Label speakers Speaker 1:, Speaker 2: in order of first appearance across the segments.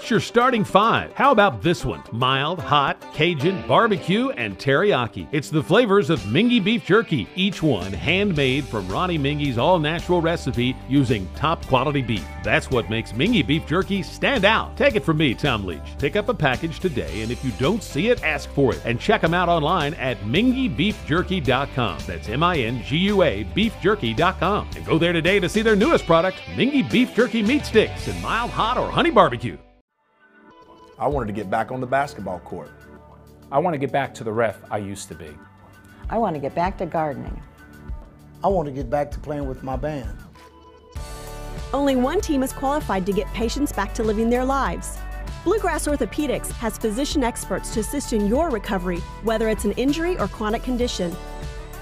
Speaker 1: That's your starting 5. How about this one? Mild, hot, Cajun, barbecue, and teriyaki. It's the flavors of Mingua beef jerky, each one handmade from Ronnie Mingua's all-natural recipe using top-quality beef. That's what makes Mingua beef jerky stand out. Take it from me, Tom Leach. Pick up a package today, and if you don't see it, ask for it. And check them out online at minguabeefjerky.com. That's M-I-N-G-U-A beefjerky.com. And go there today to see their newest product, Mingua beef jerky meat sticks in mild, hot, or honey barbecue.
Speaker 2: I wanted to get back on the basketball court.
Speaker 3: I want to get back to the ref I used to be.
Speaker 4: I want to get back to gardening.
Speaker 5: I want to get back to playing with my band.
Speaker 6: Only one team is qualified to get patients back to living their lives. Bluegrass Orthopedics has physician experts to assist in your recovery, whether it's an injury or chronic condition.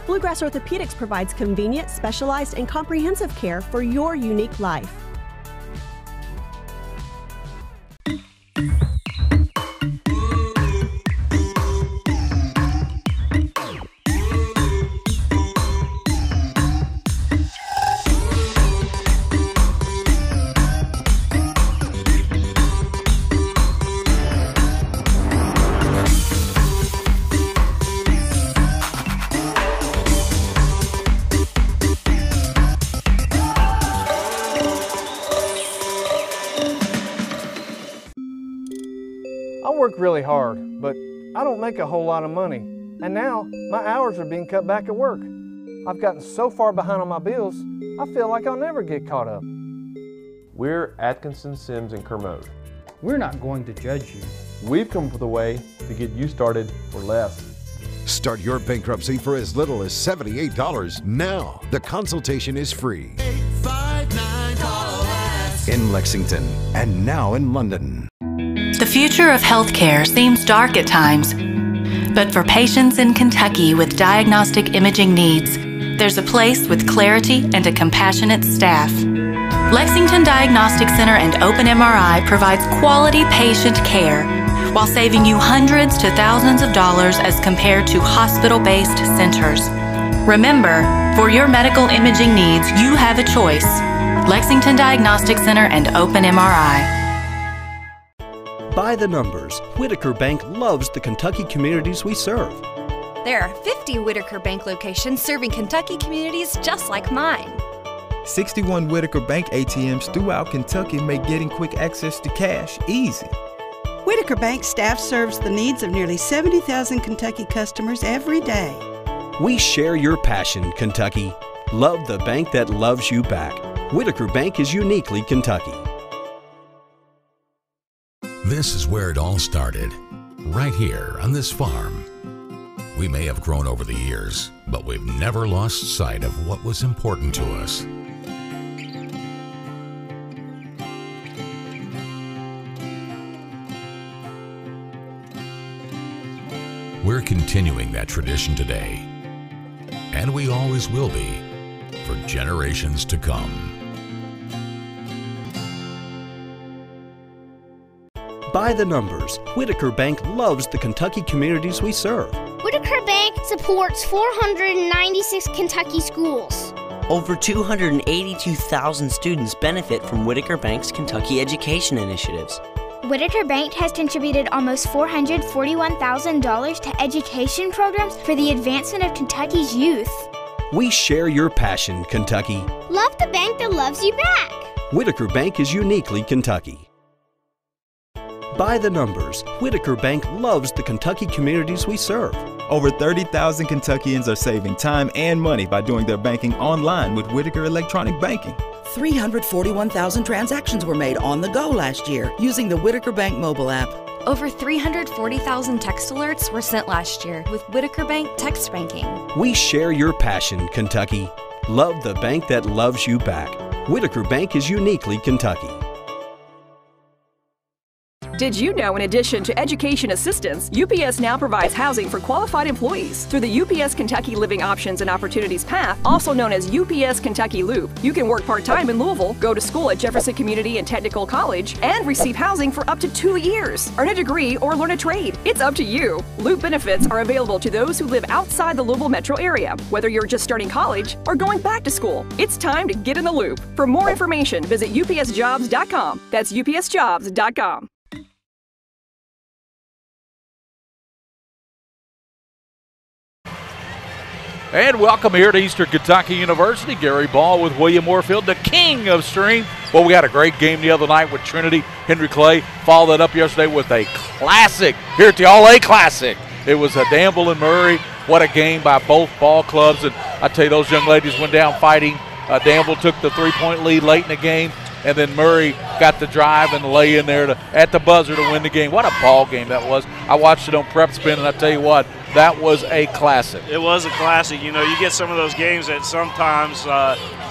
Speaker 6: Bluegrass Orthopedics provides convenient, specialized, and comprehensive care for your unique life.
Speaker 7: I work really hard, but I don't make a whole lot of money. And now, my hours are being cut back at work. I've gotten so far behind on my bills, I feel like I'll never get caught up.
Speaker 8: We're Atkinson, Sims, and Kermode.
Speaker 9: We're not going to judge you.
Speaker 8: We've come up with a way to get you started for less.
Speaker 10: Start your bankruptcy for as little as $78 now. The consultation is free. 859 in Lexington and now in London.
Speaker 11: The future of healthcare seems dark at times, but for patients in Kentucky with diagnostic imaging needs, there's a place with clarity and a compassionate staff. Lexington Diagnostic Center and Open MRI provides quality patient care while saving you hundreds to thousands of dollars as compared to hospital-based centers. Remember, for your medical imaging needs, you have a choice. Lexington Diagnostic Center and Open MRI.
Speaker 12: By the numbers, Whitaker Bank loves the Kentucky communities we serve.
Speaker 13: There are 50 Whitaker Bank locations serving Kentucky communities just like mine.
Speaker 14: 61 Whitaker Bank ATMs throughout Kentucky make getting quick access to cash easy.
Speaker 15: Whitaker Bank staff serves the needs of nearly 70,000 Kentucky customers every day.
Speaker 12: We share your passion, Kentucky. Love the bank that loves you back. Whitaker Bank is uniquely Kentucky.
Speaker 16: This is where it all started, right here on this farm. We may have grown over the years, but we've never lost sight of what was important to us. We're continuing that tradition today, and we always will be for generations to come.
Speaker 12: By the numbers, Whitaker Bank loves the Kentucky communities we serve.
Speaker 17: Whitaker Bank supports 496 Kentucky schools.
Speaker 18: Over 282,000 students benefit from Whitaker Bank's Kentucky education initiatives.
Speaker 17: Whitaker Bank has contributed almost $441,000 to education programs for the advancement of Kentucky's youth.
Speaker 12: We share your passion, Kentucky.
Speaker 17: Love the bank that loves you back.
Speaker 12: Whitaker Bank is uniquely Kentucky. By the numbers, Whitaker Bank loves the Kentucky communities we serve.
Speaker 14: Over 30,000 Kentuckians are saving time and money by doing their banking online with Whitaker Electronic Banking.
Speaker 19: 341,000 transactions were made on the go last year using the Whitaker Bank mobile app.
Speaker 13: Over 340,000 text alerts were sent last year with Whitaker Bank text banking.
Speaker 12: We share your passion, Kentucky. Love the bank that loves you back. Whitaker Bank is uniquely Kentucky.
Speaker 20: Did you know in addition to education assistance, UPS now provides housing for qualified employees? Through the UPS Kentucky Living Options and Opportunities Path, also known as UPS Kentucky Loop, you can work part-time in Louisville, go to school at Jefferson Community and Technical College, and receive housing for up to 2 years. Earn a degree or learn a trade. It's up to you. Loop benefits are available to those who live outside the Louisville metro area, whether you're just starting college or going back to school. It's time to get in the loop. For more information, visit upsjobs.com. That's upsjobs.com.
Speaker 21: And welcome here to Eastern Kentucky University. Gary Ball with William Warfield, the king of strength. Well, we had a great game the other night with Trinity. Henry Clay followed that up yesterday with a classic here at the All-A Classic. It was a Danville and Murray. What a game by both ball clubs. And I tell you, those young ladies went down fighting. Danville took the 3-point lead late in the game, and then Murray got the drive and the lay in there at the buzzer to win the game. What a ball game that was. I watched it on PrepSpin, and I tell you what, that was a classic.
Speaker 22: It was a classic. You know, you get some of those games that sometimes,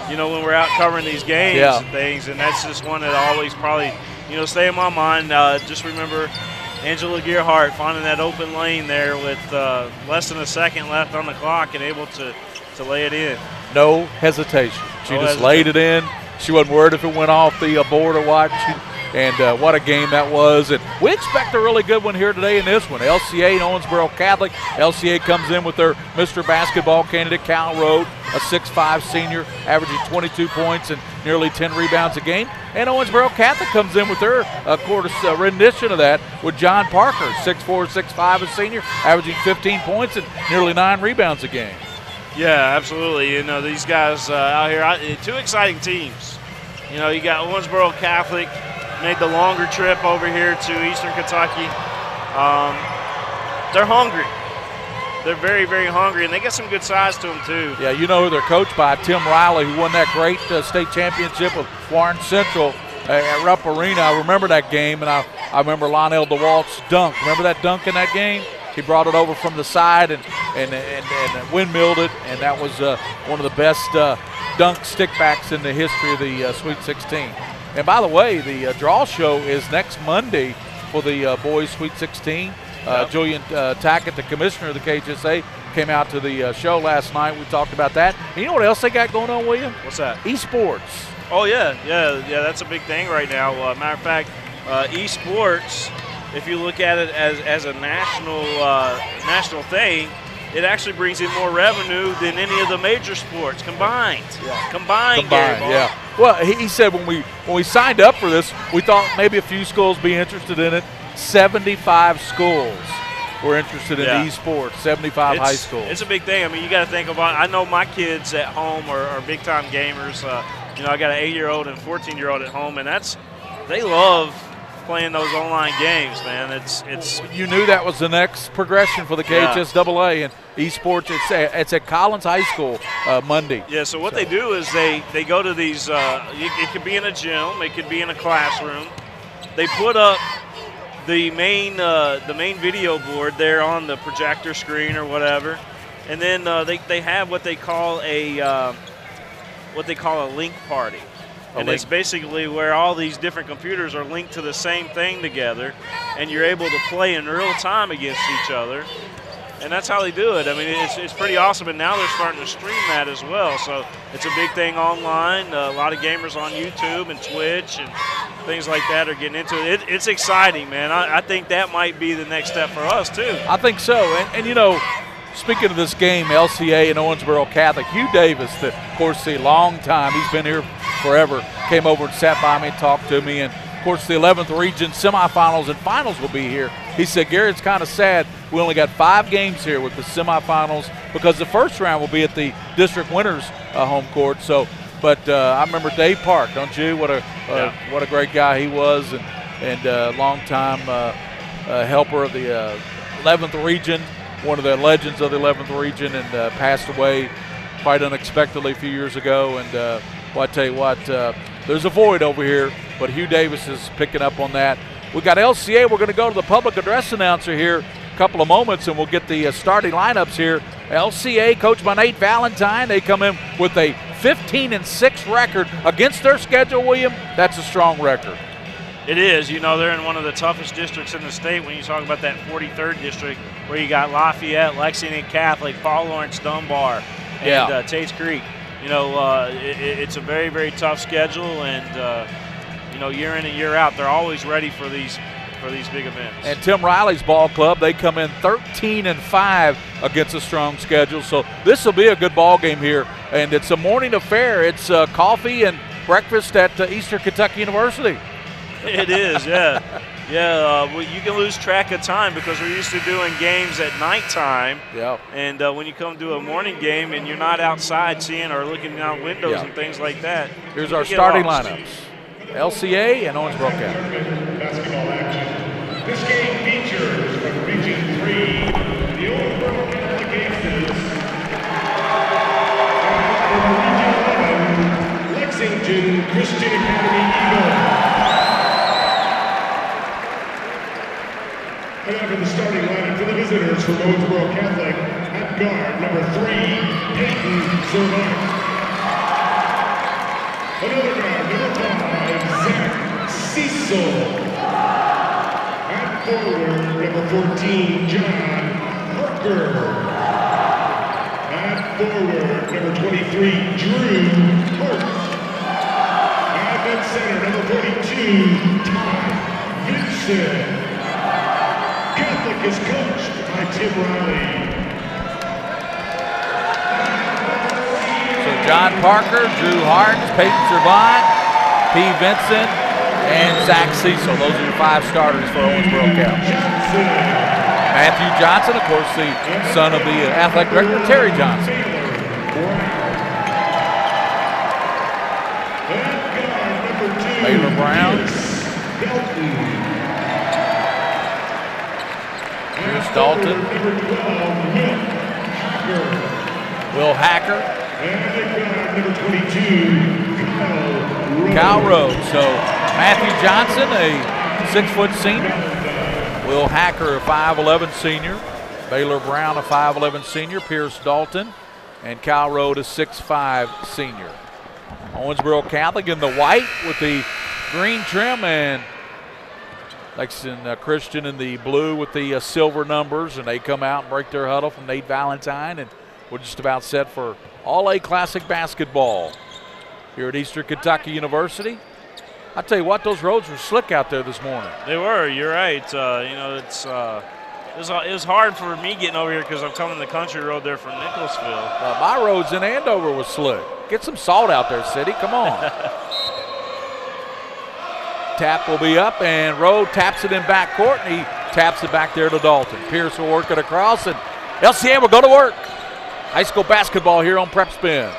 Speaker 22: you know, when we're out covering these games and things, and that's just one that always probably, you know, stay in my mind. Just remember Angela Gearhart finding that open lane there with less than a second left on the clock and able to lay it in.
Speaker 21: No hesitation. She just laid it in. She wasn't worried if it went off the board or what. And what a game that was. And we expect a really good one here today in this one. LCA and Owensboro Catholic. LCA comes in with their Mr. Basketball candidate, Cal Road, a 6'5 senior, averaging 22 points and nearly 10 rebounds a game. And Owensboro Catholic comes in with their rendition of that with John Parker, 6'4", 6'5", a senior, averaging 15 points and nearly 9 rebounds a game.
Speaker 22: Yeah, absolutely. You know, these guys out here, two exciting teams. You know, you got Owensboro Catholic, made the longer trip over here to Eastern Kentucky. They're hungry. They're very, very hungry, and they got some good size to them, too.
Speaker 21: Yeah, you know who they're coached by, Tim Riley, who won that great state championship with Warren Central at Rupp Arena. I remember that game, and I remember Lionel DeWalt's dunk. Remember that dunk in that game? He brought it over from the side and windmilled it, and that was one of the best dunk stickbacks in the history of the Sweet 16. And by the way, the draw show is next Monday for the boys Sweet 16. Julian Tackett, the commissioner of the KHSA, came out to the show last night. We talked about that. And you know what else they got going on, William?
Speaker 22: What's that?
Speaker 21: Esports.
Speaker 22: Oh, yeah. That's a big thing right now. Matter of fact, esports, if you look at it as a national thing, it actually brings in more revenue than any of the major sports combined. Yeah. Combined,
Speaker 21: yeah. Well, he said when we signed up for this, we thought maybe a few schools be interested in it. 75 schools were interested in esports, 75 high schools.
Speaker 22: It's a big thing. I mean, you got to think about, I know my kids at home are big-time gamers. You know, I got an 8-year-old and 14-year-old at home, and they love playing those online games, man. It's
Speaker 21: you knew that was the next progression for the KHSAA and esports. It's at Collins High School Monday.
Speaker 22: Yeah. So what they do is they go to these. It could be in a gym. It could be in a classroom. They put up the main video board there on the projector screen or whatever, and then they have what they call a link party. And it's basically where all these different computers are linked to the same thing together, and you're able to play in real time against each other. And that's how they do it. I mean, it's pretty awesome, and now they're starting to stream that as well. So it's a big thing online. A lot of gamers on YouTube and Twitch and things like that are getting into it. It's exciting, man. I think that might be the next step for us, too.
Speaker 21: I think so. And you know, speaking of this game, LCA and Owensboro Catholic, Hugh Davis, of course, the long time, he's been here forever, came over and sat by me and talked to me. And, of course, the 11th region semifinals and finals will be here. He said, Gary, it's kind of sad. We only got 5 games here with the semifinals because the first round will be at the district winners home court. So, but I remember Dave Park, don't you? What a great guy he was, and long-time helper of the 11th region, one of the legends of the 11th region, and passed away quite unexpectedly a few years ago. And well, I tell you what, there's a void over here, but Hugh Davis is picking up on that. We got LCA. We're going to go to the public address announcer here a couple of moments, and we'll get the starting lineups here. LCA, coached by Nate Valentine, they come in with a 15-6 record against their schedule, William. That's a strong record.
Speaker 22: It is. You know, they're in one of the toughest districts in the state when you talk about that 43rd district where you got Lafayette, Lexington Catholic, Paul Lawrence Dunbar, and Tate's Creek. You know, it's a very, very tough schedule, and, you know, year in and year out, they're always ready for these big events.
Speaker 21: And Tim Riley's ball club, they come in 13-5 against a strong schedule. So this will be a good ball game here, and it's a morning affair. It's coffee and breakfast at Eastern Kentucky University.
Speaker 22: It is, yeah. Yeah, well, you can lose track of time because we're used to doing games at nighttime.
Speaker 21: Yep.
Speaker 22: And when you come to a morning game and you're not outside seeing or looking out windows and things like that.
Speaker 21: Here's our starting lineups. LCA and Owensboro Catholic.
Speaker 1: Basketball action. This game features from Region 3, the Owensboro Catholic Aces. And from Region 11, Lexington Christian Academy Eagles. And after the starting lineup for the visitors from Owensboro Catholic, at guard, number 3, Peyton Servant. Another guard, number 5, Zach Cecil. At forward, number 14, John Parker. At forward, number 23, Drew Hart. And at center, number 42, Ty Vincent. Catholic is coached by Tim Riley.
Speaker 21: So John Parker, Drew Hart, Peyton Servant, P. Vincent, and Zach Cecil. Those are your 5 starters for Owensboro Catholic. Matthew Johnson, of course, the son of the athletic director, Terry Johnson. Baylor Brown. Here's Dalton. Will Hacker.
Speaker 1: Number 22,
Speaker 21: Kyle Rhodes. So Matthew Johnson, a 6-foot senior. Will Hacker, a 5'11 senior. Baylor Brown, a 5'11 senior. Pierce Dalton. And Kyle Rhodes, a 6'5 senior. Owensboro Catholic in the white with the green trim, and Lexington Christian in the blue with the silver numbers, and they come out and break their huddle from Nate Valentine, and we're just about set for All-A Classic basketball here at Eastern Kentucky University. I tell you what, those roads were slick out there this morning.
Speaker 22: They were. You're right. You know, it was hard for me getting over here because I'm coming the country road there from Nicholasville.
Speaker 21: My roads in Andover was slick. Get some salt out there, City. Come on. Tap will be up, and Rowe taps it in backcourt, and he taps it back there to Dalton. Pierce will work it across, and LCA will go to work. High school basketball here on PrepSpin.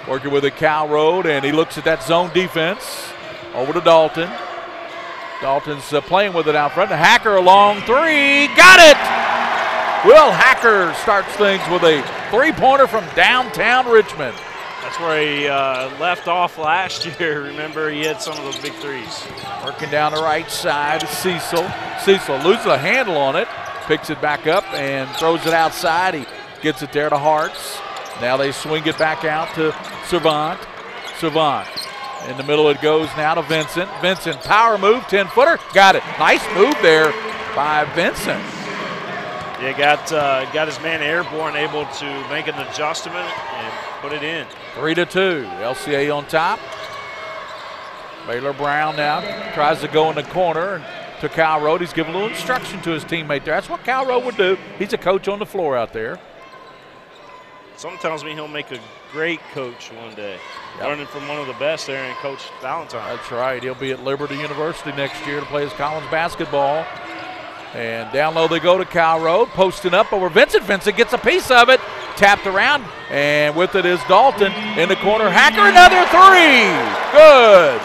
Speaker 21: Working with a Cal Road, and he looks at that zone defense. Over to Dalton. Dalton's playing with it out front. The Hacker, a long three. Got it! Will Hacker starts things with a three-pointer from downtown Richmond.
Speaker 22: That's where he left off last year. Remember, he had some of those big threes.
Speaker 21: Working down the right side, Cecil. Cecil loses a handle on it, picks it back up, and throws it outside. He gets it there to Hartz. Now they swing it back out to Servant. Servant. In the middle it goes now to Vincent. Vincent, power move, 10-footer. Got it. Nice move there by Vincent.
Speaker 22: Yeah, got his man airborne, able to make an adjustment and put it in.
Speaker 21: 3-2. LCA on top. Baylor Brown now tries to go in the corner to Kyle Rowe. He's giving a little instruction to his teammate there. That's what Kyle Rowe would do. He's a coach on the floor out there.
Speaker 22: Something tells me he'll make a great coach one day. Yep. Learning from one of the best there in Coach Valentine.
Speaker 21: That's right. He'll be at Liberty University next year to play his college basketball. And down low they go to Kyle Rowe, posting up over Vincent. Vincent gets a piece of it, tapped around, and with it is Dalton in the corner. Hacker, another three. Good.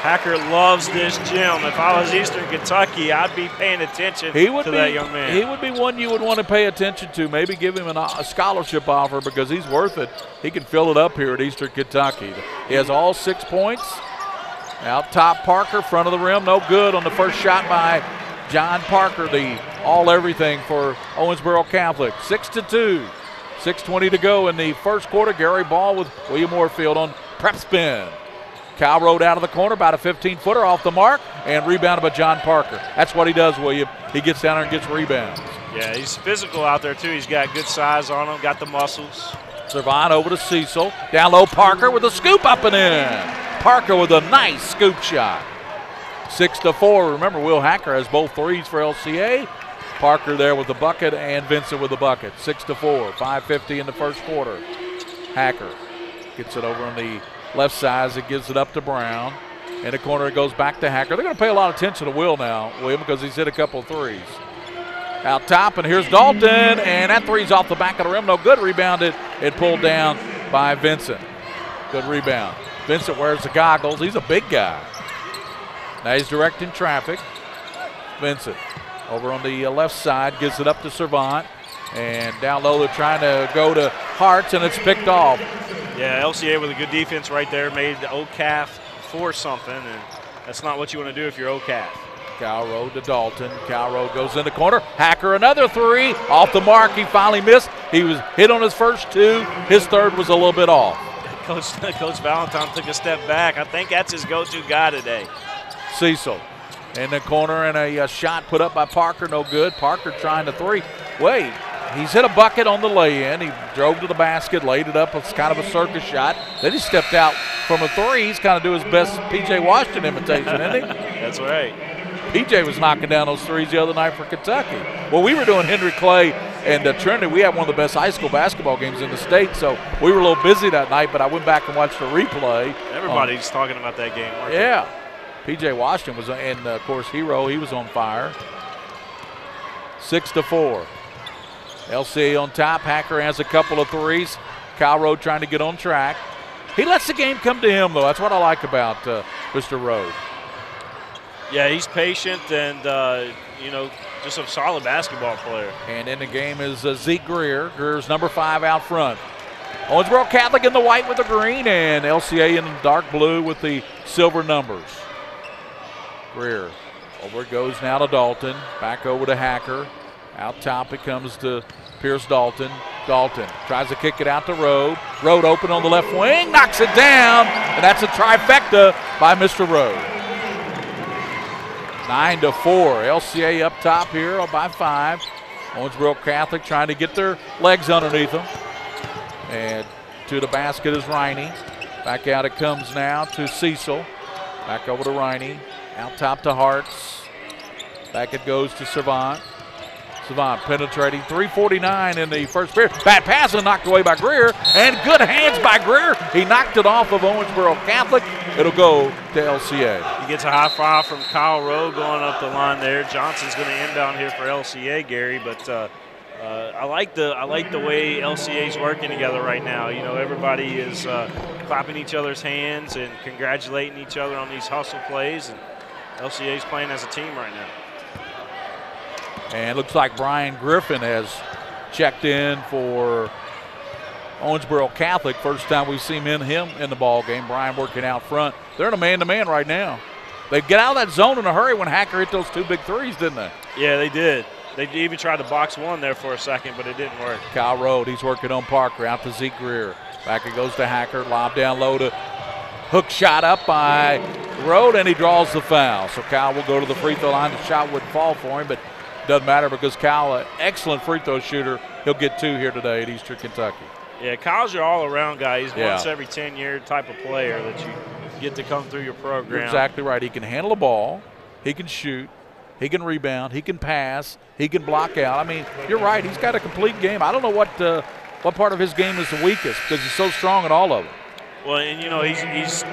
Speaker 22: Hacker loves this gym. If I was Eastern Kentucky, I'd be paying attention to that young man.
Speaker 21: He would be one you would want to pay attention to. Maybe give him a scholarship offer because he's worth it. He can fill it up here at Eastern Kentucky. He has all 6 points. Out top, Parker, front of the rim, no good on the first shot by John Parker, the all-everything for Owensboro Catholic. 6-2. 6:20 to go in the first quarter. Gary Ball with William Moorfield on PrepSpin. Kyle Rowe out of the corner, about a 15-footer off the mark, and rebounded by John Parker. That's what he does, William. He gets down there and gets rebounds.
Speaker 22: Yeah, he's physical out there, too. He's got good size on him, got the muscles.
Speaker 21: Servant over to Cecil. Down low, Parker with a scoop up and in. Parker with a nice scoop shot. 6-4. Remember, Will Hacker has both threes for LCA. Parker there with the bucket and Vincent with the bucket. 6-4. 5:50 in the first quarter. Hacker gets it over on the left side as it gives it up to Brown. In the corner, it goes back to Hacker. They're going to pay a lot of attention to Will now, William, because he's hit a couple of threes. Out top, and here's Dalton, and that three's off the back of the rim. No good. Rebounded and pulled down by Vincent. Good rebound. Vincent wears the goggles. He's a big guy. Now he's directing traffic. Vincent over on the left side gives it up to Servant. And down low, they're trying to go to Hartz, and it's picked off.
Speaker 22: Yeah, LCA with a good defense right there made the OCAF force something, and that's not what you want to do if you're OCAF.
Speaker 21: Calrow to Dalton. Calrow goes in the corner. Hacker another three. Off the mark. He finally missed. He was hit on his first two. His third was a little bit off.
Speaker 22: Coach Valentine took a step back. I think that's his go-to guy today.
Speaker 21: Cecil in the corner, and a shot put up by Parker. No good. Parker trying to three. Wait. He's hit a bucket on the lay-in. He drove to the basket, laid it up. It's kind of a circus shot. Then he stepped out from a three. He's kind of doing his best P.J. Washington imitation, isn't he?
Speaker 22: That's right.
Speaker 21: P.J. was knocking down those threes the other night for Kentucky. Well, we were doing Henry Clay and Trinity. We had one of the best high school basketball games in the state, so we were a little busy that night, but I went back and watched the replay.
Speaker 22: Everybody's talking about that game, weren't
Speaker 21: yeah. P.J. Washington was, and of course, Hero, he was on fire. 6-4. LCA on top. Hacker has a couple of threes. Calrow trying to get on track. He lets the game come to him, though. That's what I like about Mr. Rode.
Speaker 22: Yeah, he's patient and, just a solid basketball player.
Speaker 21: And in the game is Zeke Greer. Greer's number 5 out front. Owensboro Catholic in the white with the green, and LCA in the dark blue with the silver numbers. Greer. Over it goes now to Dalton. Back over to Hacker. Out top it comes to Pierce Dalton. Dalton tries to kick it out to Rode. Rode open on the left wing, knocks it down, and that's a trifecta by Mr. Rode. 9-4. LCA up top here by 5. Owensboro Catholic trying to get their legs underneath them. And to the basket is Riney. Back out it comes now to Cecil. Back over to Riney. Out top to Hartz. Back it goes to Servant. Servant penetrating. 3:49 in the first period. Bad pass and knocked away by Greer. And good hands by Greer. He knocked it off of Owensboro Catholic. It'll go to LCA.
Speaker 22: He gets a high five from Kyle Rowe going up the line there. Johnson's going to inbound here for LCA, Gary, but I like the way LCA's working together right now. You know, everybody is clapping each other's hands and congratulating each other on these hustle plays, and LCA's playing as a team right now.
Speaker 21: And it looks like Brian Griffin has checked in for Owensboro Catholic. First time we've seen him in the ball game. Brian working out front. They're in a man-to-man right now. They get out of that zone in a hurry when Hacker hit those 2 big threes, didn't they?
Speaker 22: Yeah, they did. They even tried to box one there for a second, but it didn't work.
Speaker 21: Kyle Rode, he's working on Parker. Out to Zeke Greer. Back it goes to Hacker. Lob down low to hook shot up by Rode, and he draws the foul. So Kyle will go to the free throw line. The shot wouldn't fall for him, but doesn't matter because Kyle, an excellent free throw shooter, he'll get 2 here today at Eastern Kentucky.
Speaker 22: Yeah, Kyle's your all-around guy. He's once every 10-year type of player that you get to come through your program.
Speaker 21: You're exactly right. He can handle the ball. He can shoot. He can rebound. He can pass. He can block out. I mean, you're right. He's got a complete game. I don't know what part of his game is the weakest because he's so strong at all of them.
Speaker 22: Well, and, you know, he's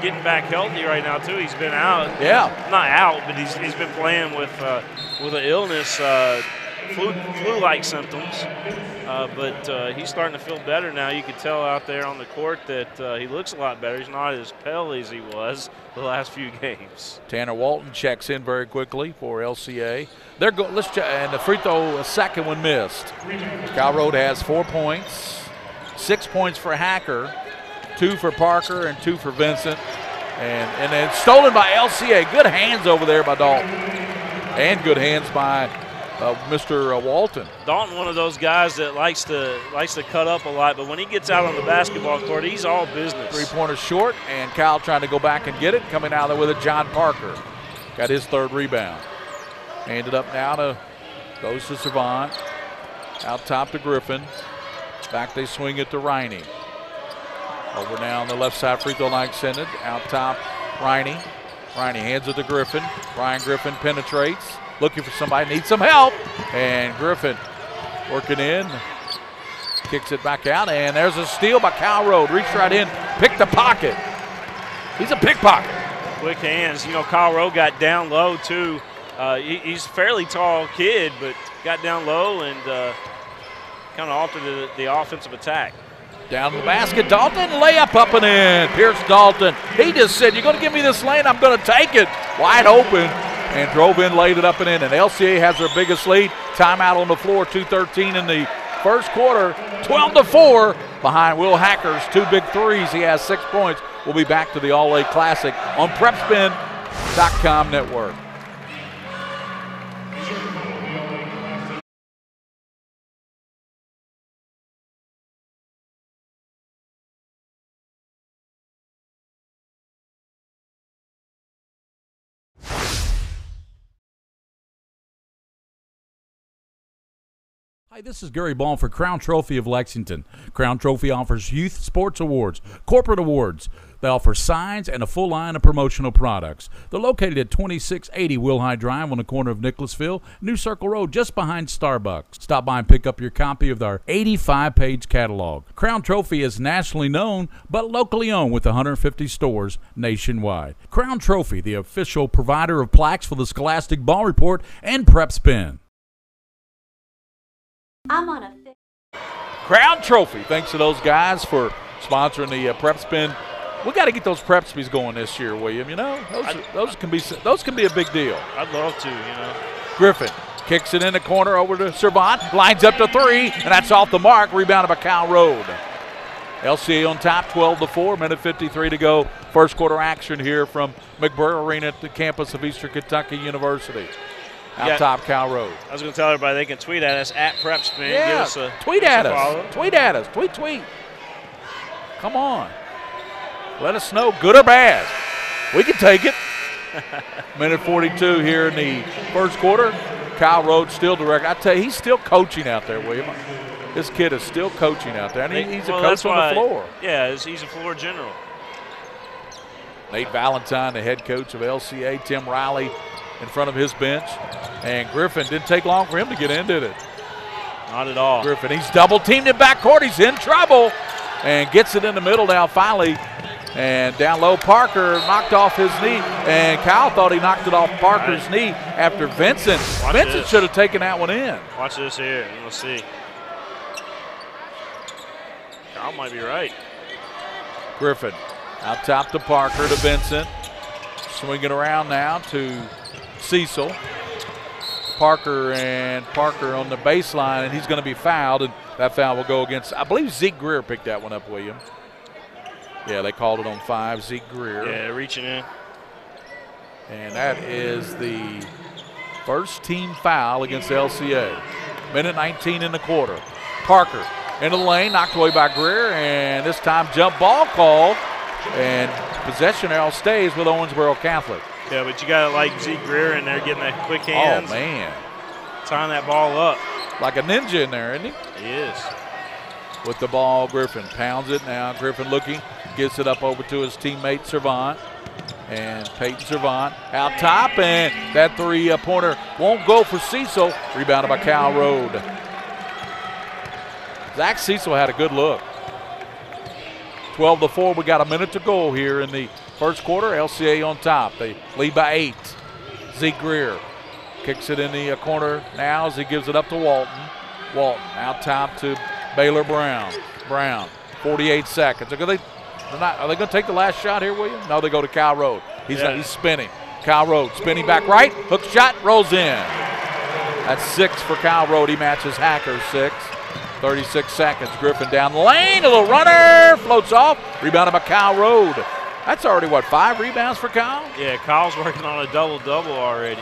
Speaker 22: getting back healthy right now, too. He's been out.
Speaker 21: Yeah.
Speaker 22: Not out, but he's been playing with an illness, flu-like symptoms. But he's starting to feel better now. You can tell out there on the court that he looks a lot better. He's not as pale as he was the last few games.
Speaker 21: Tanner Walton checks in very quickly for LCA. Let's check, and the free throw, a second one missed. Kyle Rode has 4 points, 6 points for Hacker, 2 for Parker, and 2 for Vincent. And then stolen by LCA. Good hands over there by Dalton. And good hands by Mr. Walton.
Speaker 22: Dalton, one of those guys that likes to cut up a lot, but when he gets out on the basketball court, he's all business.
Speaker 21: 3-pointer short, and Kyle trying to go back and get it. Coming out there with it, John Parker. Got his 3rd rebound. Handed up now goes to Servant. Out top to Griffin. Back they swing it to Riney. Over now on the left side, free throw line extended. Out top, Riney. Riney hands it to Griffin. Brian Griffin penetrates. Looking for somebody, needs some help. And Griffin working in. Kicks it back out, and there's a steal by Kyle Rode. Reached right in, picked the pocket. He's a pickpocket.
Speaker 22: Quick hands. You know, Kyle Rowe got down low, too. He's a fairly tall kid, but got down low and kind of altered the offensive attack.
Speaker 21: Down the basket, Dalton, layup up and in. Pierce Dalton, he just said, you're going to give me this lane, I'm going to take it. Wide open, and drove in, laid it up and in. And LCA has their biggest lead. Timeout on the floor, 2:13 in the first quarter, 12-4 behind Will Hacker's 2 big threes. He has 6 points. We'll be back to the All-A Classic on PrepSpin.com network. Hi, this is Gary Ball for Crown Trophy of Lexington. Crown Trophy offers youth sports awards, corporate awards. They offer signs and a full line of promotional products. They're located at 2680 Wilhite Drive on the corner of Nicholasville, New Circle Road, just behind Starbucks. Stop by and pick up your copy of our 85-page catalog. Crown Trophy is nationally known, but locally owned with 150 stores nationwide. Crown Trophy, the official provider of plaques for the Scholastic Ball Report and PrepSpin.
Speaker 2: I'm on a
Speaker 21: Crown Trophy. Thanks to those guys for sponsoring the PrepSpin. We got to get those PrepSpins going this year, William. You know, those can be a big deal.
Speaker 22: I'd love to. You know,
Speaker 21: Griffin kicks it in the corner over to Servant, lines up to 3, and that's off the mark. Rebounded by Kyle Road. LCA on top, 12-4. Minute 53 to go. First quarter action here from McBurr Arena at the campus of Eastern Kentucky University. Out top, Kyle Road.
Speaker 22: I was going to tell everybody they can tweet at us at PrepSpin.
Speaker 21: Yeah,
Speaker 22: give us a,
Speaker 21: tweet at us.
Speaker 22: Follow.
Speaker 21: Tweet at us. Tweet. Come on. Let us know, good or bad. We can take it. Minute 42 here in the first quarter. Kyle Road still direct. I tell you, he's still coaching out there, William. This kid is still coaching out there. And he's a coach on the floor.
Speaker 22: Yeah, he's a floor general.
Speaker 21: Nate Valentine, the head coach of LCA. Tim Riley in front of his bench. And Griffin, didn't take long for him to get in, did it?
Speaker 22: Not at all.
Speaker 21: Griffin, he's double-teamed in backcourt. He's in trouble. And gets it in the middle now finally. And down low, Parker knocked off his knee. And Kyle thought he knocked it off Parker's knee after Vincent. Vincent should have taken that one in.
Speaker 22: Watch this here, and we'll see. Kyle might be right.
Speaker 21: Griffin out top to Parker to Vincent. Swinging around now to Cecil. Parker on the baseline, and he's going to be fouled, and that foul will go against, I believe Zeke Greer picked that one up, William. Yeah, they called it on 5, Zeke Greer.
Speaker 22: Yeah, reaching in.
Speaker 21: And that is the first team foul against LCA. Minute 19 in the quarter. Parker into the lane, knocked away by Greer, and this time jump ball called, and possession arrow stays with Owensboro Catholic.
Speaker 22: Yeah, but you got to like Zeke Greer in there getting that quick hands.
Speaker 21: Oh, man.
Speaker 22: Tying that ball up.
Speaker 21: Like a ninja in there, isn't he?
Speaker 22: He is.
Speaker 21: With the ball, Griffin pounds it now. Griffin looking, gets it up over to his teammate Servant. And Peyton Servant out top, and that three-pointer won't go for Cecil. Rebounded by Kyle Road. Zach Cecil had a good look. 12-4, we got a minute to go here in the first quarter. LCA on top. They lead by 8. Zeke Greer kicks it in the corner now as he gives it up to Walton. Walton out top to Baylor Brown. Brown, 48 seconds. Are they going to take the last shot here, William? No, they go to Kyle Road. He's spinning. Kyle Road spinning back right. Hook shot, rolls in. That's 6 for Kyle Road. He matches Hacker's 6. 36 seconds. Griffin down the lane. A little runner. Floats off. Rebounded by Kyle Road. That's already, 5 rebounds for Kyle?
Speaker 22: Yeah, Kyle's working on a double-double already.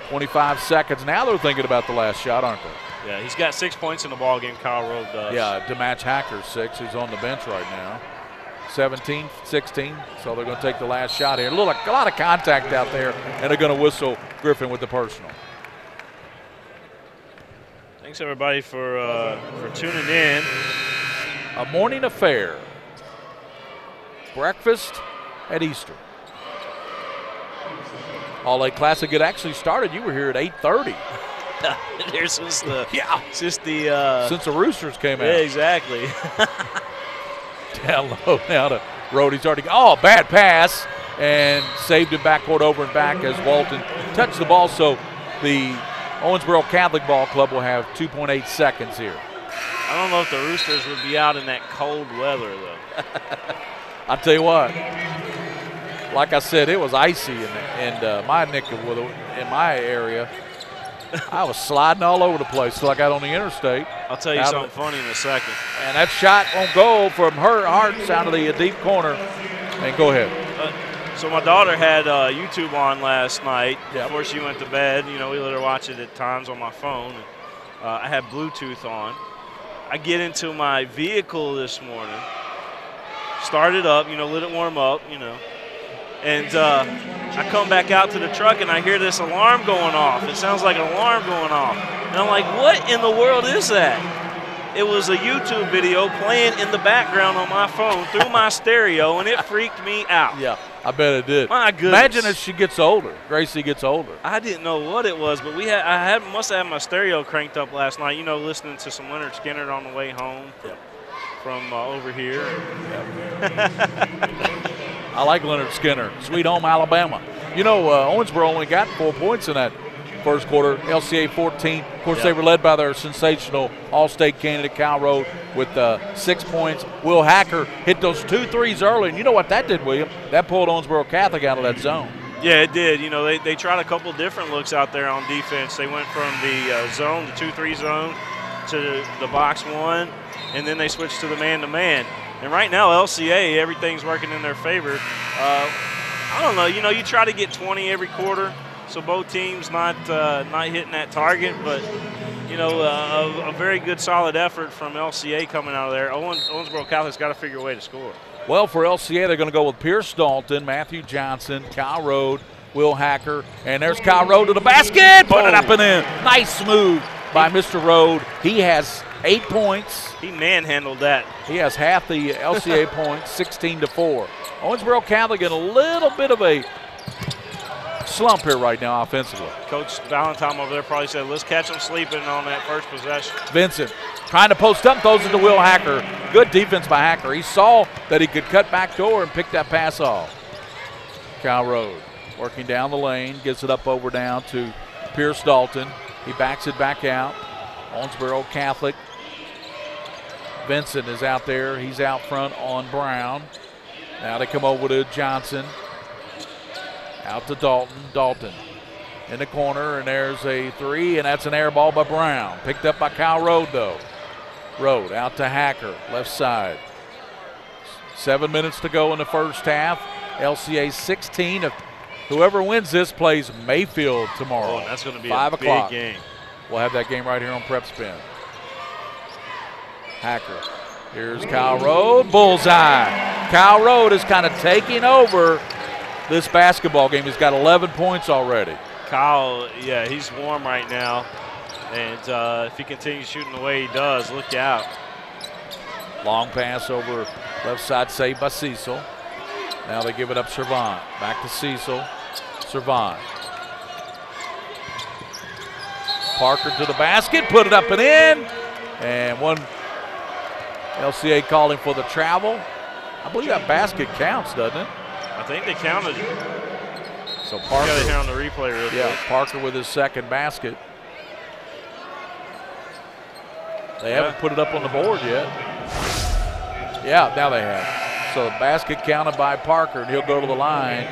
Speaker 21: 25 seconds. Now they're thinking about the last shot, aren't they?
Speaker 22: Yeah, he's got 6 points in the ball game, Kyle Road does.
Speaker 21: Yeah, to match Hacker's 6, who's on the bench right now. 17, 16, so they're going to take the last shot here. A lot of contact out there, and they're going to whistle Griffin with the personal.
Speaker 22: Thanks, everybody, for tuning in.
Speaker 21: A morning affair. Breakfast at Easter. All-A Classic. It actually started. You were here at 8:30.
Speaker 22: Since
Speaker 21: the Roosters came out.
Speaker 22: Yeah, exactly.
Speaker 21: Down low now to Road. He's already. Oh, bad pass. and saved it backcourt over and back as Walton touched the ball. So the Owensboro Catholic Ball Club will have 2.8 seconds here.
Speaker 22: I don't know if the Roosters would be out in that cold weather, though.
Speaker 21: I'll tell you what, like I said, it was icy in my in my area. I was sliding all over the place till I got on the interstate.
Speaker 22: I'll tell you something funny in a second.
Speaker 21: And that shot on goal from her Hart's out of the deep corner. And go ahead.
Speaker 22: So my daughter had YouTube on last night before she went to bed. You know, we let her watch it at times on my phone. I had Bluetooth on. I get into my vehicle this morning, started up, you know, let it warm up, you know. And I come back out to the truck and I hear this alarm going off. It sounds like an alarm going off. And I'm like, what in the world is that? It was a YouTube video playing in the background on my phone through my stereo, and it freaked me out.
Speaker 21: Yeah, I bet it did.
Speaker 22: My goodness.
Speaker 21: Imagine as she gets older, Gracie gets older.
Speaker 22: I didn't know what it was, but I must have had my stereo cranked up last night, you know, listening to some Leonard Skinner on the way home from over here.
Speaker 21: I like Leonard Skinner, Sweet Home Alabama. You know, Owensboro only got 4 points in that first quarter, LCA 14. Of course, they were led by their sensational All-State candidate, Kyle Road, with 6 points. Will Hacker hit those 2 threes early, and you know what that did, William? That pulled Owensboro Catholic out of that zone.
Speaker 22: Yeah, it did. You know, they tried a couple different looks out there on defense. They went from the zone, the 2-3 zone, to the box one, and then they switched to the man-to-man. And right now, LCA, everything's working in their favor. I don't know. You know, you try to get 20 every quarter, so both teams not hitting that target. But, you know, a very good, solid effort from LCA coming out of there. Owensboro Catholic's got to figure a way to score.
Speaker 21: Well, for LCA, they're going to go with Pierce Dalton, Matthew Johnson, Kyle Road, Will Hacker, and there's Kyle Road to the basket. Put it up and in. Nice move by Mr. Road. He has 8 points.
Speaker 22: He manhandled that.
Speaker 21: He has half the LCA points, 16-4. Owensboro Catholic in a little bit of a slump here right now offensively.
Speaker 22: Coach Valentine over there probably said, let's catch them sleeping on that first possession.
Speaker 21: Vincent trying to post up, throws it to Will Hacker. Good defense by Hacker. He saw that he could cut back door and pick that pass off. Kyle Road working down the lane, gets it up over down to Pierce Dalton. He backs it back out. Owensboro Catholic. Vincent is out there. He's out front on Brown. Now they come over to Johnson. Out to Dalton. Dalton in the corner, and there's a three, and that's an air ball by Brown. Picked up by Kyle Road, though. Road out to Hacker, left side. 7 minutes to go in the first half. LCA 16. If whoever wins this plays Mayfield tomorrow.
Speaker 22: Oh, that's going to be
Speaker 21: 5
Speaker 22: a
Speaker 21: o'clock.
Speaker 22: big game.
Speaker 21: We'll have that game right here on PrepSpin. Hacker. Here's Kyle Road. Bullseye. Kyle Road is kind of taking over this basketball game. He's got 11 points already.
Speaker 22: Kyle, yeah, he's warm right now. And if he continues shooting the way he does, look out.
Speaker 21: Long pass over left side, saved by Cecil. Now they give it up Servant. Back to Cecil. Servant. Parker to the basket, put it up and in. And one LCA calling for the travel. I believe that basket counts, doesn't it?
Speaker 22: I think they counted it.
Speaker 21: So Parker.
Speaker 22: Got it here on the replay real quick.
Speaker 21: Parker with his second basket. They haven't put it up on the board yet. Yeah, now they have. So the basket counted by Parker, and he'll go to the line.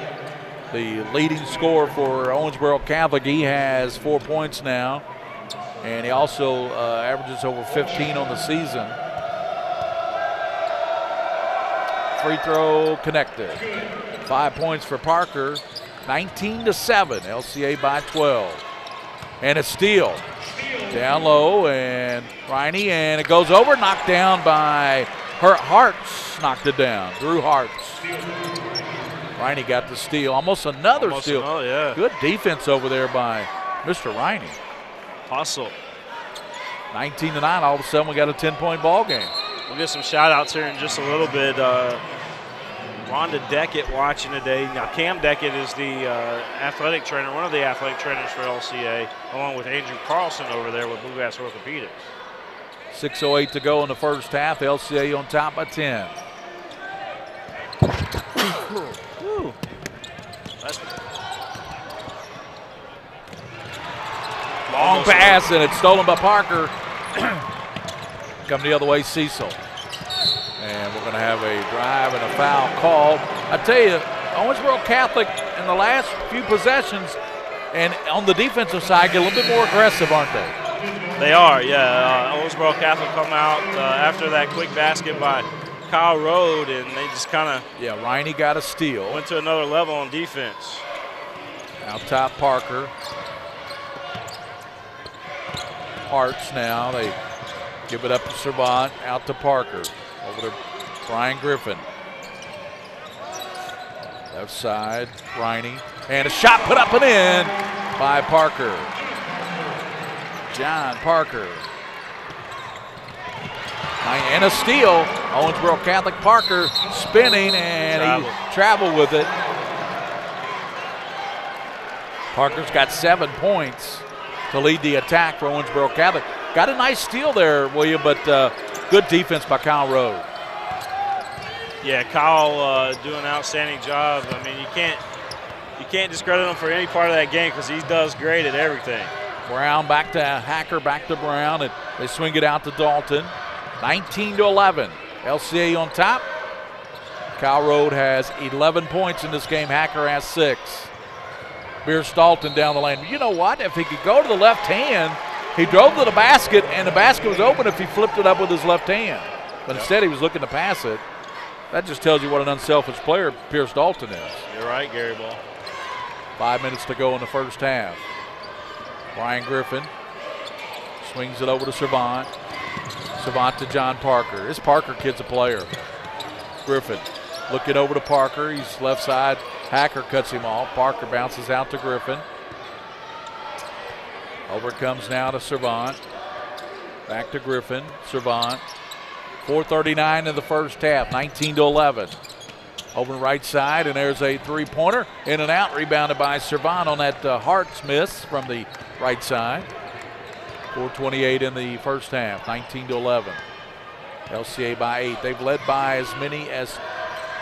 Speaker 21: The leading scorer for Owensboro Catholic, he has 4 points now. And he also averages over 15 on the season. Free throw connected. 5 points for Parker. 19-7. LCA by 12. And a steal. Down low, and Riney, and it goes over. Knocked down by Hartz. Knocked it down. Drew Hartz. Riney got the steal. Almost another steal. Good defense over there by Mr. Riney.
Speaker 22: Hustle.
Speaker 21: 19-9. All of a sudden, we got a 10-point ball game.
Speaker 22: We'll get some shout-outs here in just a little bit. Rhonda Deckett watching today. Now, Cam Deckett is the athletic trainer, one of the athletic trainers for LCA, along with Andrew Carlson over there with Bluegrass Orthopedics.
Speaker 21: 6:08 to go in the first half. LCA on top by 10. Long pass, and it's stolen by Parker. Coming the other way, Cecil. And we're going to have a drive and a foul called. I tell you, Owensboro Catholic in the last few possessions and on the defensive side get a little bit more aggressive, aren't they?
Speaker 22: They are, yeah. Owensboro Catholic come out after that quick basket by Kyle Rode, and they just kind of
Speaker 21: Riney got a steal.
Speaker 22: Went to another level on defense.
Speaker 21: Out top, Parker. Harts now. They give it up to Servant. Out to Parker. Over to Brian Griffin. Left side, Riney. And a shot put up and in by Parker. John Parker. And a steal. Owensboro Catholic. Parker spinning, and he traveled with it. Parker's got 7 points to lead the attack for Owensboro Catholic. Got a nice steal there, William, but good defense by Kyle Rode.
Speaker 22: Yeah, Kyle doing an outstanding job. I mean, you can't discredit him for any part of that game because he does great at everything.
Speaker 21: Brown back to Hacker, back to Brown, and they swing it out to Dalton. 19-11. LCA on top. Kyle Rode has 11 points in this game. Hacker has 6. Pierce Dalton down the lane. You know what? If he could go to the left hand, he drove to the basket, and the basket was open if he flipped it up with his left hand. But instead he was looking to pass it. That just tells you what an unselfish player Pierce Dalton is.
Speaker 22: You're right, Gary Ball.
Speaker 21: 5 minutes to go in the first half. Brian Griffin swings it over to Servant. Servant to John Parker. This Parker kid's a player. Griffin looking over to Parker. He's left side. Hacker cuts him off. Parker bounces out to Griffin. Over it comes now to Servant. Back to Griffin. Servant. 4:39 in the first half. 19-11. Over the right side, and there's a three-pointer. In and out, rebounded by Servant on that Hart's miss from the right side. 4:28 in the first half. 19-11. LCA by 8. They've led by as many as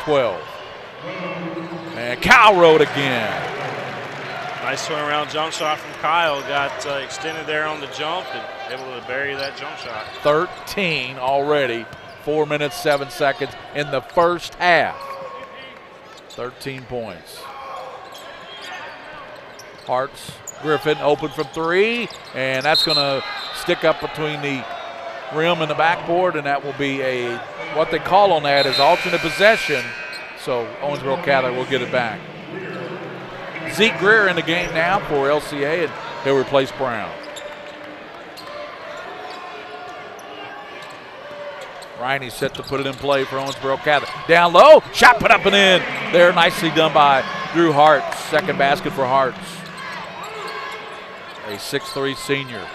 Speaker 21: 12. And Kyle Rode again.
Speaker 22: Nice turnaround jump shot from Kyle. Got extended there on the jump and able to bury that jump shot.
Speaker 21: 13 already. 4 minutes, 7 seconds in the first half. 13 points. Hart's Griffin open from 3, and that's going to stick up between the rim and the backboard, and that will be a, what they call on that is alternate possession. So Owensboro Catholic will get it back. Zeke Greer in the game now for LCA, and he'll replace Brown. Riney set to put it in play for Owensboro Catholic. Down low, shot put up and in. There, nicely done by Drew Hartz. Second basket for Hartz. A 6'3" senior.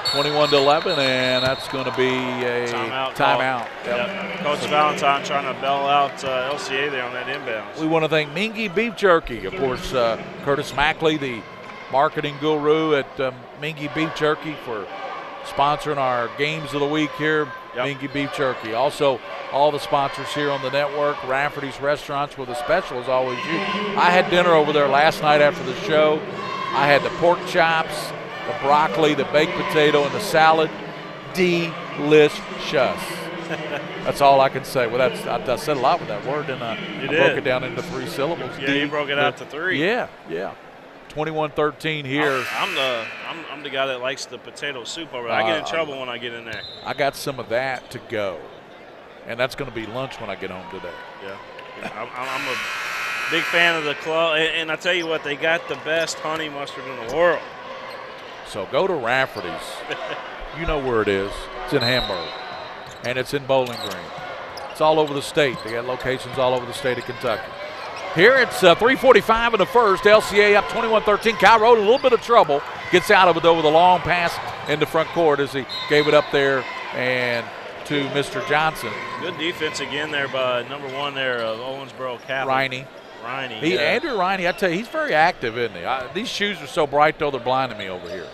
Speaker 21: 21-11, and that's going to be a timeout.
Speaker 22: Yep. Coach Valentine trying to bail out LCA there on that inbounds.
Speaker 21: We want to thank Mingua Beef Jerky. Of course, Curtis Mackley, the marketing guru at Mingua Beef Jerky, for sponsoring our games of the week here. Mingua Beef Jerky. Also, all the sponsors here on the network, Rafferty's Restaurants, where the special is always you. I had dinner over there last night after the show. I had the pork chops, the broccoli, the baked potato, and the salad. Delicious. That's all I can say. Well, I said a lot with that word, and I broke it down into 3 syllables.
Speaker 22: Yeah, you broke it out to 3.
Speaker 21: Yeah, yeah. 21-13 here.
Speaker 22: I'm the guy that likes the potato soup over there. I get in trouble when I get in there.
Speaker 21: I got some of that to go, and that's going to be lunch when I get home today.
Speaker 22: Yeah, I'm a big fan of the club, and I tell you what, they got the best honey mustard in the world.
Speaker 21: So go to Rafferty's. You know where it is. It's in Hamburg, and it's in Bowling Green. It's all over the state. They got locations all over the state of Kentucky. Here it's 3:45 in the first. LCA up 21-13. Kyle Rode in a little bit of trouble. Gets out of it, though, with a long pass in the front court as he gave it up there and to Mr. Johnson.
Speaker 22: Good defense again there by number 1 there of Owensboro Catholic.
Speaker 21: Riney. Andrew Riney, I tell you, he's very active, isn't he? These shoes are so bright, though, they're blinding me over here.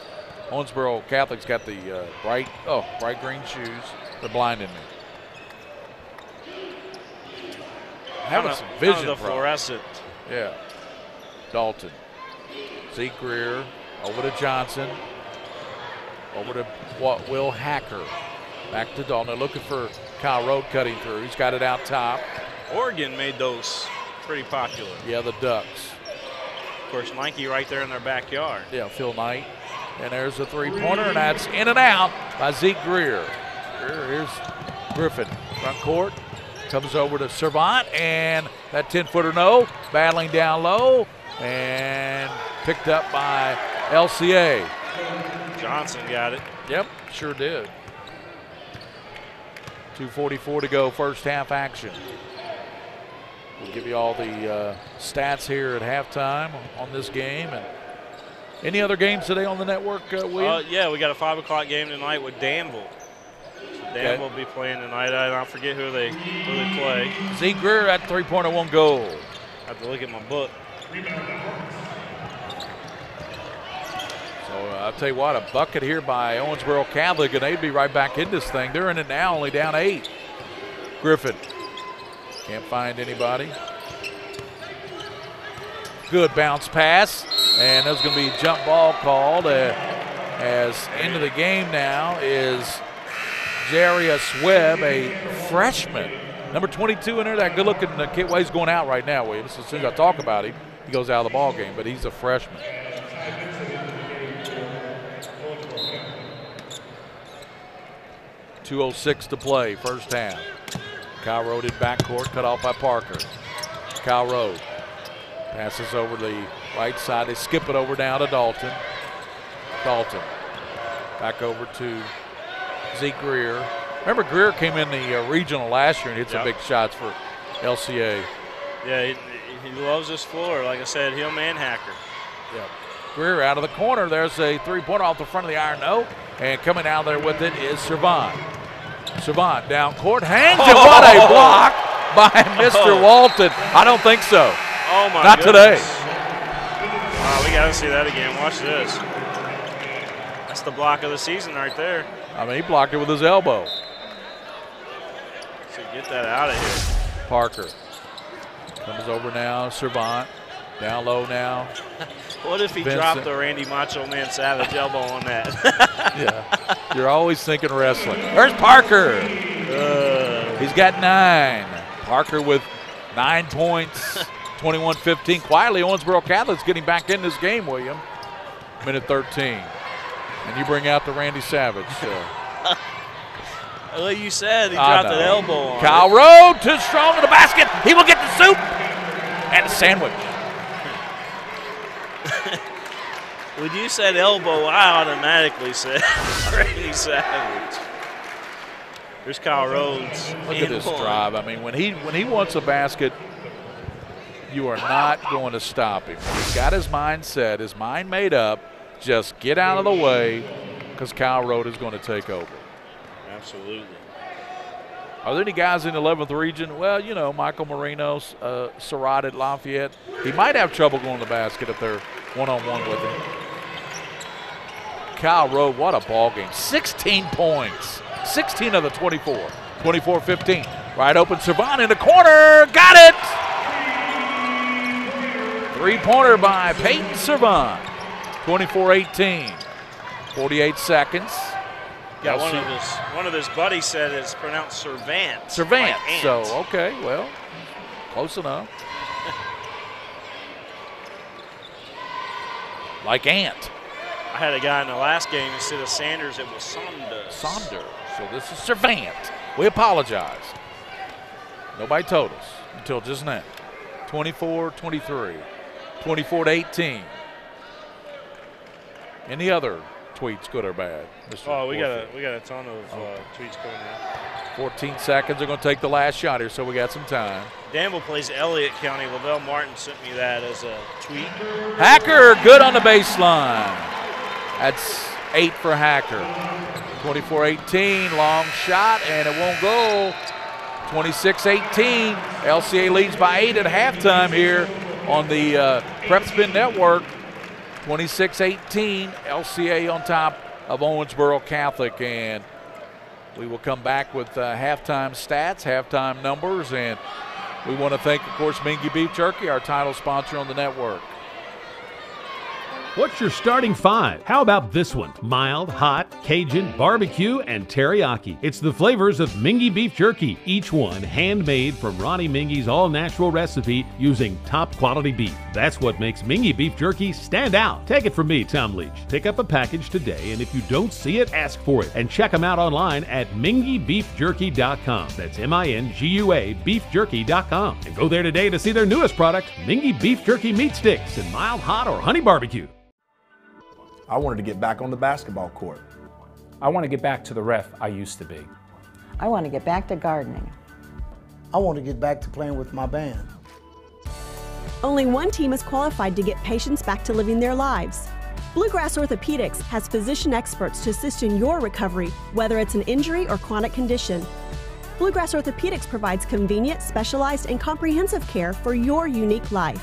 Speaker 21: Owensboro Catholic's got the bright green shoes. They're blinding me. Having some vision
Speaker 22: the fluorescent.
Speaker 21: Yeah. Dalton. Zeke Greer over to Johnson. Over to Will Hacker. Back to Dalton. They're looking for Kyle Road cutting through. He's got it out top.
Speaker 22: Oregon made those pretty popular.
Speaker 21: Yeah, the Ducks.
Speaker 22: Of course, Nike right there in their backyard.
Speaker 21: Yeah, Phil Knight. And there's a three-pointer, and that's in and out by Zeke Greer. Here's Griffin. Front court. Comes over to Servant, and that 10-footer no. Battling down low, and picked up by LCA.
Speaker 22: Johnson got it.
Speaker 21: Yep, sure did. 2:44 to go, first half action. We'll give you all the stats here at halftime on this game. And any other games today on the network, William?
Speaker 22: Yeah, we got a 5 o'clock game tonight with Danville. So Danville will be playing tonight. I don't forget who they play.
Speaker 21: Zeke Greer at three-pointer, one goal.
Speaker 22: I have to look at my book.
Speaker 21: So I'll tell you what, a bucket here by Owensboro Catholic, and they'd be right back in this thing. They're in it now, only down 8. Griffin can't find anybody. Good bounce pass, and there's going to be a jump ball called as into the game now is Jarius Webb, a freshman. Number 22 in there, that good-looking kid. Well, he's going out right now, Williams. As soon as I talk about him, he goes out of the ball game, but he's a freshman. .206 to play, first half. Kyle Road in backcourt, cut off by Parker. Kyle Road passes over the right side. They skip it over down to Dalton. Dalton back over to Zeke Greer. Remember, Greer came in the regional last year and hit some big shots for LCA.
Speaker 22: Yeah, he loves this floor. Like I said, he'll man hacker.
Speaker 21: Yeah. Greer out of the corner. There's a three-pointer off the front of the iron. No. And coming out there with it is Servant. Servant down court, hangs it. What a block by Mr. Walton. I don't think so.
Speaker 22: Oh, my
Speaker 21: Not
Speaker 22: goodness.
Speaker 21: today.
Speaker 22: Wow, we got to see that again. Watch this. That's the block of the season right there.
Speaker 21: I mean, he blocked it with his elbow.
Speaker 22: So get that out of here.
Speaker 21: Parker comes over now. Servant down low now.
Speaker 22: What if he dropped the Randy Macho Man Savage elbow on that?
Speaker 21: Yeah, you're always thinking wrestling. There's Parker. He's got 9. Parker with 9 points, 21-15. Quietly, Owensboro Catholic's getting back in this game, William. Minute 13. And you bring out the Randy Savage.
Speaker 22: Like you said, he dropped an elbow on
Speaker 21: Kyle Road, too strong in the basket. He will get the soup and a sandwich.
Speaker 22: When you said elbow, I automatically said Randy Savage. Here's Kyle Rhodes.
Speaker 21: Look at this drive. I mean, when he wants a basket, you are not going to stop him. He's got his mind set, his mind made up. Just get out of the way because Kyle Road is going to take over.
Speaker 22: Absolutely.
Speaker 21: Are there any guys in the 11th region? Well, you know, Michael Marino, Surratt at Lafayette. He might have trouble going to the basket if they're one-on-one with him. Kyle Road, what a ball game. 16 points. 16 of the 24. 24-15. Right open, Servant in the corner. Got it! Three-pointer by Peyton Servant. 24-18. 48 seconds.
Speaker 22: Yeah, one of his buddies said it's pronounced Servant.
Speaker 21: Servant.
Speaker 22: Like
Speaker 21: so, okay, well, close enough. Like ant.
Speaker 22: I had a guy in the last game, instead of Sanders, it was Saunders.
Speaker 21: Saunders. So this is Servant. We apologize. Nobody told us until just now. 24-23. 24-18. Any other tweets, good or bad? Mr.
Speaker 22: Oh, we got a ton of tweets going in.
Speaker 21: 14 seconds. They're going to take the last shot here, so we got some time.
Speaker 22: Danville plays Elliott County. Lavelle Martin sent me that as a tweet.
Speaker 21: Hacker, good on the baseline. That's 8 for Hacker. 24-18, long shot, and it won't go. 26-18. LCA leads by 8 at halftime here on the PrepSpin Network. 26-18, LCA on top of Owensboro Catholic, and we will come back with halftime stats, halftime numbers, and we want to thank, of course, Mingua Beef Jerky, our title sponsor on the network.
Speaker 2: What's your starting 5? How about this one? Mild, hot, Cajun, barbecue, and teriyaki. It's the flavors of Mingua beef jerky, each one handmade from Ronnie Mingua's all-natural recipe using top-quality beef. That's what makes Mingua beef jerky stand out. Take it from me, Tom Leach. Pick up a package today, and if you don't see it, ask for it. And check them out online at minguabeefjerky.com. That's M-I-N-G-U-A beefjerky.com. And go there today to see their newest product, Mingua beef jerky meat sticks in mild, hot, or honey barbecue.
Speaker 8: I wanted to get back on the basketball court.
Speaker 9: I want to get back to the ref I used to be.
Speaker 4: I want to get back to gardening.
Speaker 5: I want to get back to playing with my band.
Speaker 6: Only one team is qualified to get patients back to living their lives. Bluegrass Orthopedics has physician experts to assist in your recovery, whether it's an injury or chronic condition. Bluegrass Orthopedics provides convenient, specialized, and comprehensive care for your unique life.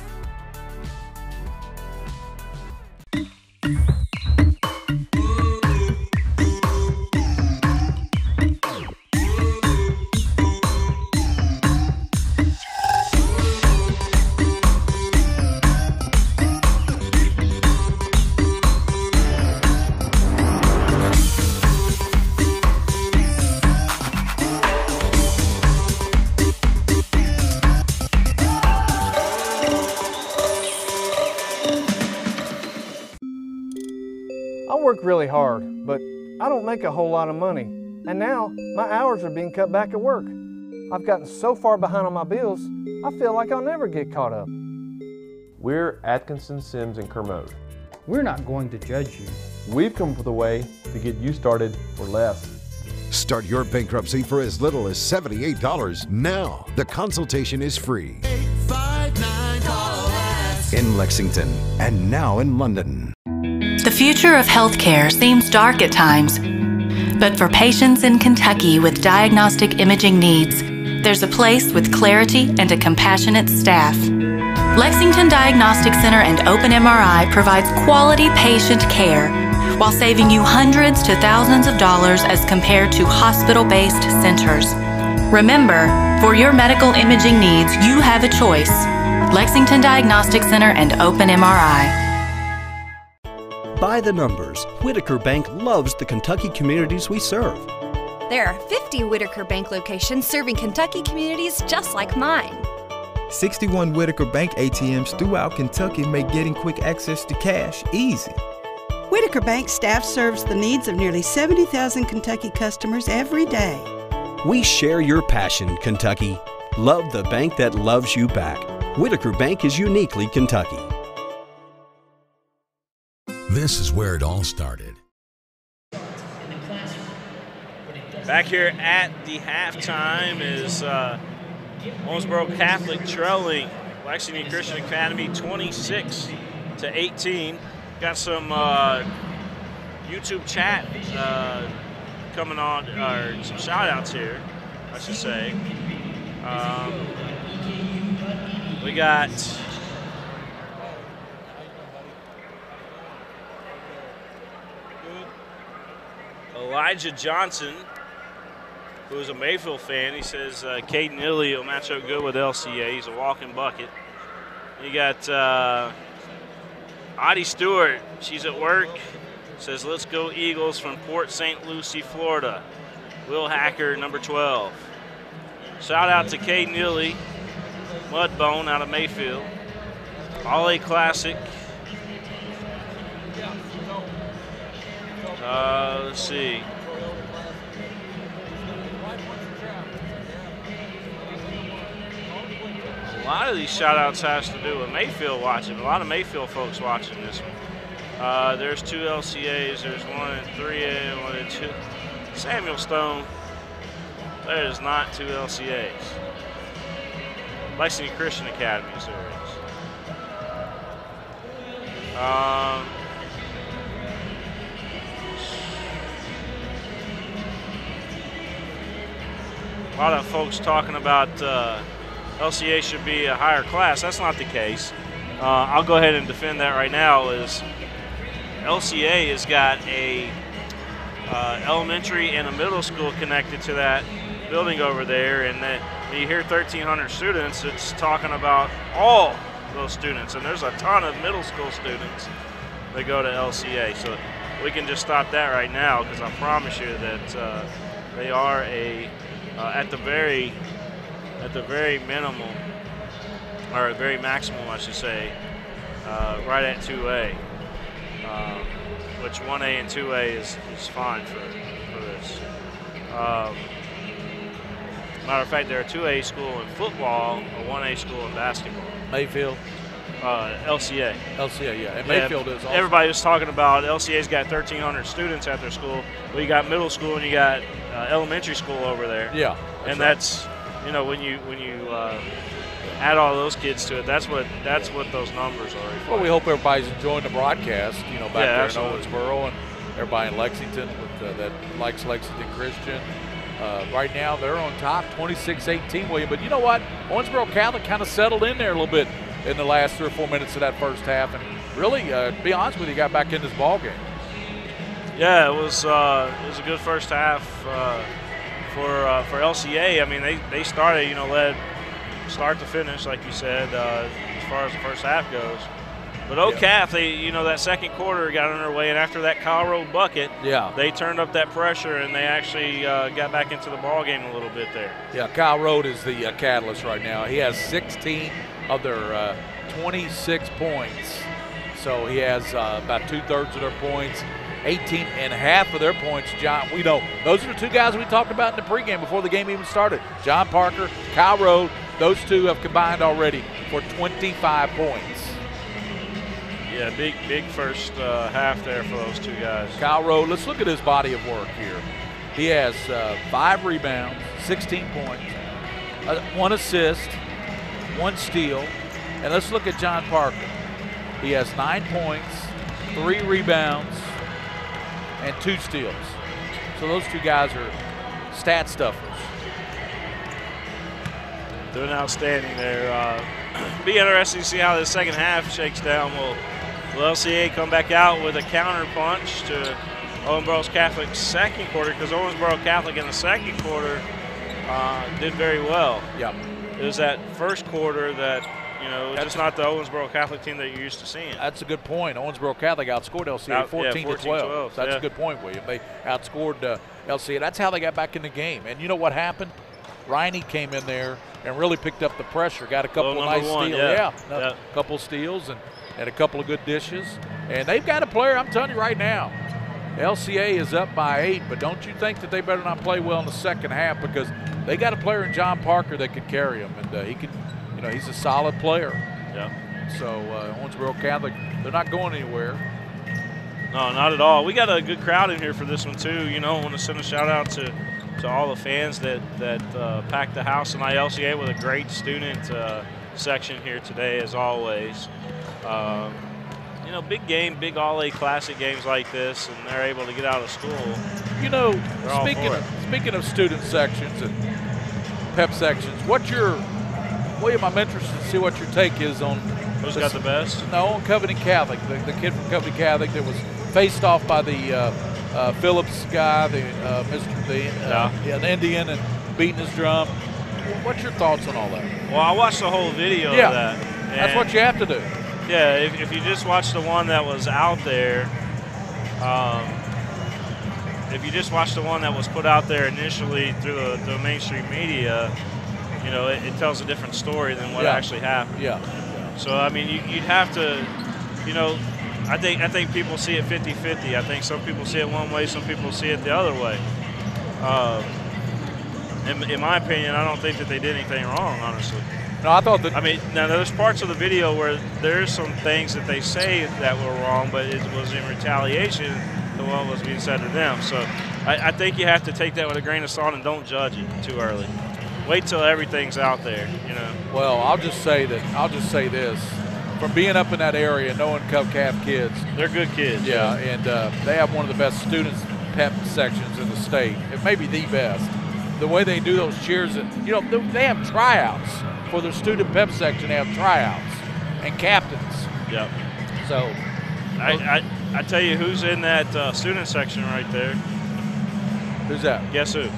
Speaker 7: I work really hard, but I don't make a whole lot of money. And now, my hours are being cut back at work. I've gotten so far behind on my bills, I feel like I'll never get caught up.
Speaker 8: We're Atkinson, Sims, and Kermode.
Speaker 9: We're not going to judge you.
Speaker 8: We've come up with a way to get you started for less.
Speaker 10: Start your bankruptcy for as little as $78 now. The consultation is free. In Lexington and now in London.
Speaker 11: The future of healthcare seems dark at times, but for patients in Kentucky with diagnostic imaging needs, there's a place with clarity and a compassionate staff. Lexington Diagnostic Center and Open MRI provides quality patient care while saving you hundreds to thousands of dollars as compared to hospital-based centers. Remember, for your medical imaging needs, you have a choice. Lexington Diagnostic Center and Open MRI.
Speaker 12: By the numbers, Whitaker Bank loves the Kentucky communities we serve.
Speaker 13: There are 50 Whitaker Bank locations serving Kentucky communities just like mine.
Speaker 14: 61 Whitaker Bank ATMs throughout Kentucky make getting quick access to cash easy.
Speaker 15: Whitaker Bank staff serves the needs of nearly 70,000 Kentucky customers every day.
Speaker 12: We share your passion, Kentucky. Love the bank that loves you back. Whitaker Bank is uniquely Kentucky.
Speaker 16: This is where it all started.
Speaker 22: Back here at the halftime is Owensboro Catholic trailing Lexington Christian Academy 26-18. Got some YouTube chat coming on, or some shout outs here, I should say. We got Elijah Johnson, who's a Mayfield fan. He says Caden Illy will match up good with LCA. He's a walking bucket. You got Audie Stewart. She's at work. Says, let's go Eagles from Port St. Lucie, Florida. Will Hacker, number 12. Shout out to Caden Illy, Mudbone out of Mayfield. All A Classic. Let's see. A lot of these shout outs has to do with Mayfield watching. A lot of Mayfield folks watching this one. There's 2 LCAs. There's 1 in 3A and 1 in 2. Samuel Stone. There's not 2 LCAs. Lexington Christian Academy series. A lot of folks talking about LCA should be a higher class. That's not the case. I'll go ahead and defend that right now. Is LCA has got a elementary and a middle school connected to that building over there, and when you hear 1,300 students, it's talking about all those students, and there's a ton of middle school students they go to LCA. So we can just stop that right now, because I promise you that they are at the very minimum, or very maximum, I should say, right at 2A, which 1A and 2A is fine for this. Matter of fact, they're a 2A school in football, a 1A school in basketball.
Speaker 21: Mayfield?
Speaker 22: LCA.
Speaker 21: LCA, yeah. And Mayfield is also.
Speaker 22: Everybody was talking about LCA's got 1,300 students at their school. Well, you got middle school and you got elementary school over there.
Speaker 21: Yeah.
Speaker 22: That's you know, when you add all those kids to it, that's what those numbers are.
Speaker 21: Well, we hope everybody's enjoying the broadcast, you know, back there
Speaker 22: absolutely.
Speaker 21: in Owensboro, and everybody in Lexington that likes Lexington Christian. Right now, they're on top, 26-18, William. But you know what? Owensboro Catholic kind of settled in there a little bit in the last 3 or 4 minutes of that first half, and really, to be honest with you, got back in this ball game.
Speaker 22: Yeah, it was a good first half for LCA. I mean, they started, you know, led start to finish, like you said, as far as the first half goes. But OCAF, that second quarter got underway, and after that Kyle Road bucket, they turned up that pressure, and they actually got back into the ball game a little bit there.
Speaker 21: Yeah, Kyle Road is the catalyst right now. He has 16 of their 26 points, so he has about 2/3 of their points. 18.5 of their points, John. We know those are the two guys we talked about in the pregame before the game even started. John Parker, Kyle Road, those two have combined already for 25 points.
Speaker 22: Yeah, big first half there for those two guys.
Speaker 21: Kyle Road, let's look at his body of work here. He has 5 rebounds, 16 points, 1 assist, 1 steal. And let's look at John Parker. He has 9 points, 3 rebounds, and 2 steals. So those two guys are stat stuffers.
Speaker 22: Doing outstanding there. Be interesting to see how the second half shakes down. Will LCA come back out with a counter punch to Owensboro Catholic's second quarter? Because Owensboro Catholic in the second quarter did very well.
Speaker 21: Yep.
Speaker 22: It was that first quarter that, just not the Owensboro Catholic team that you're used to seeing.
Speaker 21: That's a good point. Owensboro Catholic outscored LCA 14-12. That's a good point, William. They outscored LCA. That's how they got back in the game. And you know what happened? Riney came in there and really picked up the pressure. Got a couple of nice steals. A couple of steals and a couple of good dishes. And they've got a player, I'm telling you right now, LCA is up by 8, but don't you think that they better not play well in the second half, because they got a player in John Parker that can carry him, and he can. He's a solid player.
Speaker 22: Yeah.
Speaker 21: So Owensboro Catholic, they're not going anywhere.
Speaker 22: No, not at all. We got a good crowd in here for this one too. I want to send a shout out to all the fans that packed the house tonight. LCA with a great student section here today, as always. Big game, big All-A Classic games like this, and they're able to get out of school.
Speaker 21: Speaking of student sections and pep sections, William, I'm interested to see what your take is on
Speaker 22: who's got the best.
Speaker 21: No, on Covenant Catholic, the kid from Covenant Catholic that was faced off by the Phillips guy, the Indian, and beating his drum. What's your thoughts on all that?
Speaker 22: Well, I watched the whole video of that.
Speaker 21: That's what you have to do.
Speaker 22: Yeah, if you just watch the one that was out there, if you just watch the one that was put out there initially through the mainstream media, it tells a different story than what actually happened.
Speaker 21: Yeah.
Speaker 22: So, I mean, you'd have to, I think people see it 50-50. I think some people see it one way, some people see it the other way. In my opinion, I don't think that they did anything wrong, honestly.
Speaker 21: No, I thought that.
Speaker 22: I mean, now there's parts of the video where there's some things that they say that were wrong, but it was in retaliation to what was being said to them. So I think you have to take that with a grain of salt and don't judge it too early. Wait till everything's out there,
Speaker 21: Well, I'll just say this. From being up in that area, knowing CovCath kids.
Speaker 22: They're good kids.
Speaker 21: Yeah, and they have one of the best students pep sections in the state. It may be the best. The way they do those cheers, they have tryouts for their student pep section. They have tryouts and captains.
Speaker 22: Yep.
Speaker 21: So
Speaker 22: I tell you who's in that student section right there.
Speaker 21: Who's that?
Speaker 22: Guess who?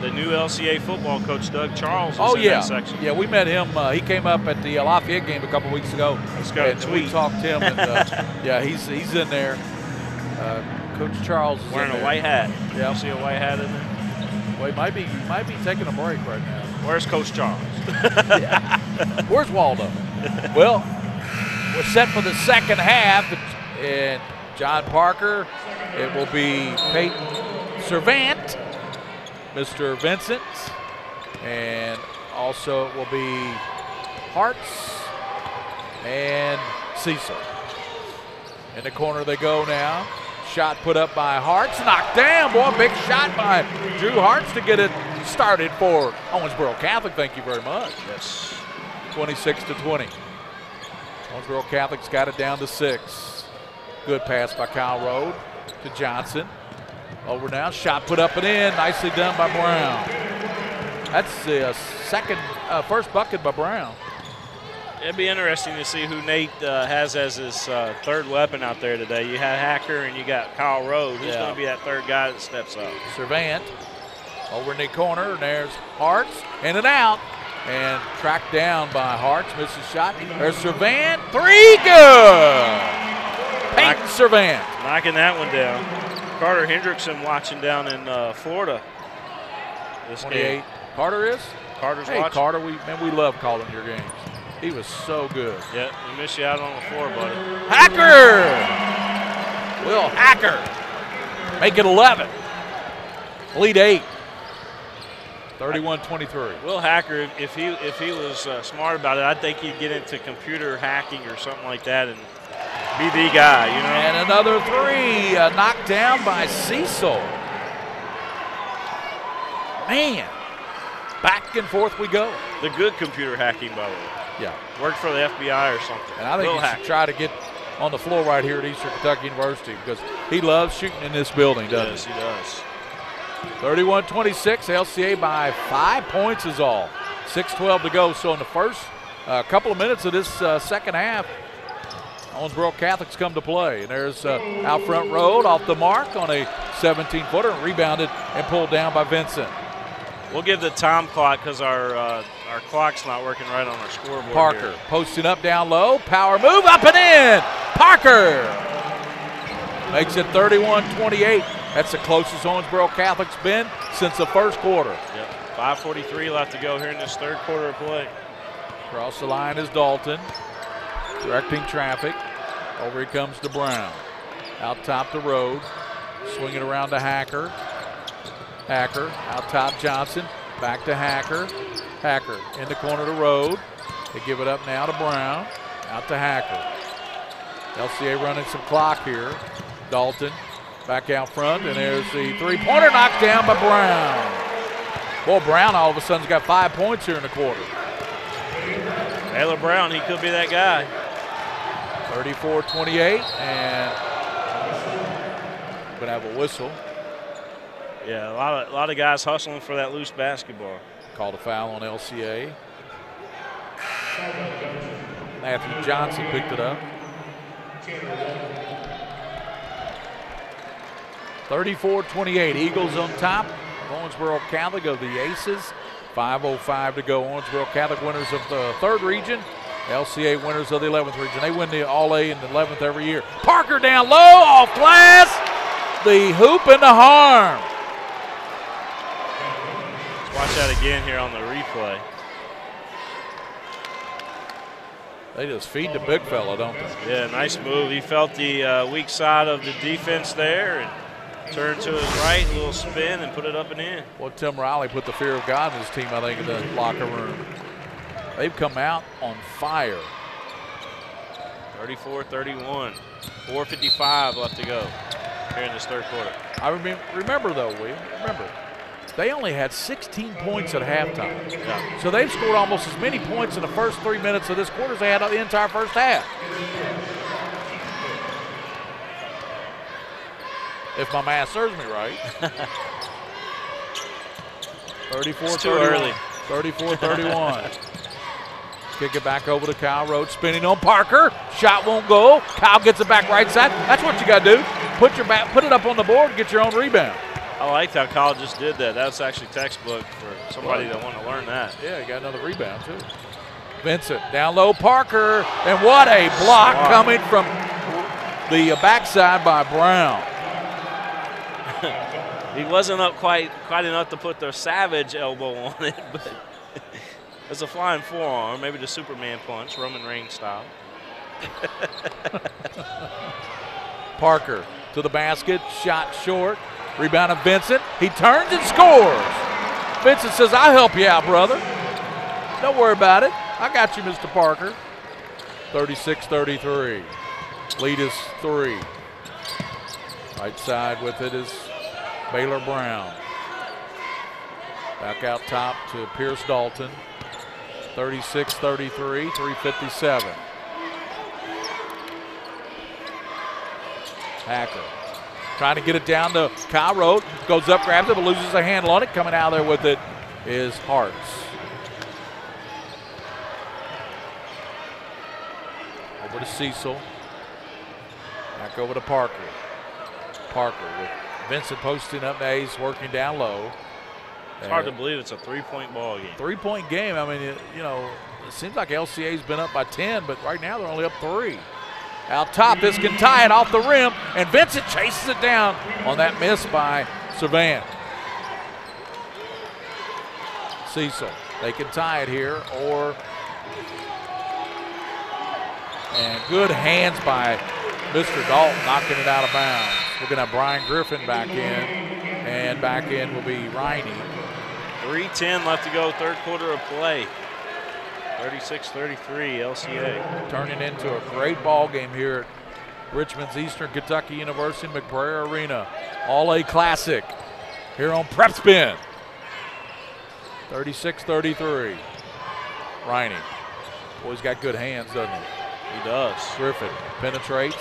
Speaker 22: the new LCA football coach, Doug Charles, is in
Speaker 21: yeah.
Speaker 22: that section.
Speaker 21: Yeah, we met him. He came up at the Lafayette game a couple weeks ago.
Speaker 22: And
Speaker 21: we talked to him, and yeah, he's in there. Coach Charles is
Speaker 22: wearing
Speaker 21: in
Speaker 22: a white hat.
Speaker 21: Yeah,
Speaker 22: you see a white hat in there.
Speaker 21: Well, he might be taking a break right now.
Speaker 22: Where's Coach Charles?
Speaker 21: Yeah. Where's Waldo? Well, we're set for the second half, and John Parker. It will be Peyton Servant, Mr. Vincent, and also it will be Hartz and Cecil. In the corner they go now. Shot put up by Hartz, knocked down. Boy, big shot by Drew Hartz to get it started for Owensboro Catholic. Thank you very much.
Speaker 22: Yes.
Speaker 21: 26-20. Owensboro Catholic's got it down to 6. Good pass by Kyle Rode to Johnson. Over now, shot put up and in. Nicely done by Brown. That's the first bucket by Brown.
Speaker 22: It'd be interesting to see who Nate has as his third weapon out there today. You have Hacker and you got Kyle Rode. Who's going to be that third guy that steps up?
Speaker 21: Servant over in the corner, and there's Hartz in and out, and tracked down by Hartz, misses shot. There's Servant, 3, good! Peyton Servant.
Speaker 22: Knocking that one down. Carter Hendrickson watching down in Florida this
Speaker 21: 28.
Speaker 22: game.
Speaker 21: Carter is?
Speaker 22: Carter's
Speaker 21: hey,
Speaker 22: watching.
Speaker 21: Carter, we love calling your games. He was so good.
Speaker 22: Yeah, we miss you out on the floor, buddy.
Speaker 21: Hacker! Will Hacker make it 11. Lead 8. 31-23.
Speaker 22: Will Hacker, if he was smart about it, I think he'd get into computer hacking or something like that and be the guy, you know.
Speaker 21: And another 3 knocked down by Cecil. Man, back and forth we go.
Speaker 22: The good computer hacking, by the way.
Speaker 21: Yeah.
Speaker 22: Worked for the FBI or something.
Speaker 21: And I think he should try to get on the floor right here at Eastern Kentucky University because he loves shooting in this building, doesn't
Speaker 22: he? Yes, he does.
Speaker 21: 31-26, LCA by 5 points is all. 6:12 to go. So in the first couple of minutes of this second half, Owensboro Catholics come to play. And there's out front Road off the mark on a 17-footer, and rebounded and pulled down by Vincent.
Speaker 22: We'll give the time clock because our clock's not working right on our scoreboard.
Speaker 21: Parker
Speaker 22: here.
Speaker 21: posting up down low, power move up and in. Parker makes it 31-28. That's the closest Owensboro Catholic's been since the first quarter.
Speaker 22: Yep, 5:43 left to go here in this third quarter of play.
Speaker 21: Across the line is Dalton, directing traffic. Over he comes to Brown. Out top to Road, swinging around to Hacker. Hacker out top Johnson, back to Hacker. Hacker in the corner to Road. They give it up now to Brown, out to Hacker. LCA running some clock here. Dalton back out front, and there's the three-pointer knocked down by Brown. Boy, Brown all of a sudden's got 5 points here in the quarter.
Speaker 22: Taylor Brown, he could be that guy.
Speaker 21: 34-28, and gonna have a whistle.
Speaker 22: Yeah, a lot of guys hustling for that loose basketball.
Speaker 21: Called a foul on LCA. Matthew Johnson picked it up. 34-28, Eagles on top. Owensboro Catholic of the Aces. 5:05 to go. Owensboro Catholic winners of the 3rd region. LCA winners of the 11th region. They win the All-A in the 11th every year. Parker down low, off glass. The hoop and the harm.
Speaker 22: Let's watch that again here on the replay.
Speaker 21: They just feed the big fella, don't they?
Speaker 22: Yeah, nice move. He felt the weak side of the defense there and turned to his right, a little spin, and put it up and in.
Speaker 21: Well, Tim Riley put the fear of God in his team, I think, in the locker room. They've come out on fire.
Speaker 22: 34-31. 4:55 left to go here in this third quarter.
Speaker 21: I remember though, William, they only had 16 points at halftime.
Speaker 22: Yeah.
Speaker 21: So they've scored almost as many points in the first 3 minutes of this quarter as they had the entire first half. If my math serves me right.
Speaker 22: 34-31.
Speaker 21: 34-31. Kick it back over to Kyle Rhodes, spinning on Parker. Shot won't go. Kyle gets it back right side. That's what you got to do. Put it up on the board and get your own rebound.
Speaker 22: I liked how Kyle just did that. That was actually textbook for somebody that want to learn that.
Speaker 21: Yeah, he got another rebound too. Vincent down low, Parker, and what a block coming from the backside by Brown.
Speaker 22: He wasn't up quite enough to put the savage elbow on it, but it's a flying forearm, maybe the Superman punch, Roman Reigns style.
Speaker 21: Parker to the basket, shot short, rebound of Vincent. He turns and scores. Vincent says, I'll help you out, brother. Don't worry about it. I got you, Mr. Parker. 36-33. Lead is 3. Right side with it is Baylor Brown. Back out top to Pierce Dalton. 36-33, 3:57. Hacker trying to get it down to Kyle Road. Goes up, grabs it, but loses a handle on it. Coming out there with it is Hartz. Over to Cecil. Back over to Parker. Parker with Vincent posting up to Ace, working down low.
Speaker 22: It's hard to believe it's a 3-point ball game.
Speaker 21: 3-point game. I mean, you know, it seems like LCA's been up by 10, but right now they're only up 3. Out top, this can tie it off the rim, and Vincent chases it down on that miss by Servan. Cecil, they can tie it here, and good hands by Mr. Dalton, knocking it out of bounds. We're going to have Brian Griffin back in, and back in will be Riney.
Speaker 22: 3:10 left to go, third quarter of play. 36-33 LCA.
Speaker 21: Turning into a great ball game here at Richmond's Eastern Kentucky University McBrayer Arena. All-A Classic here on PrepSpin. 36-33. Riney. Boy's got good hands, doesn't he?
Speaker 22: He does.
Speaker 21: Griffin penetrates,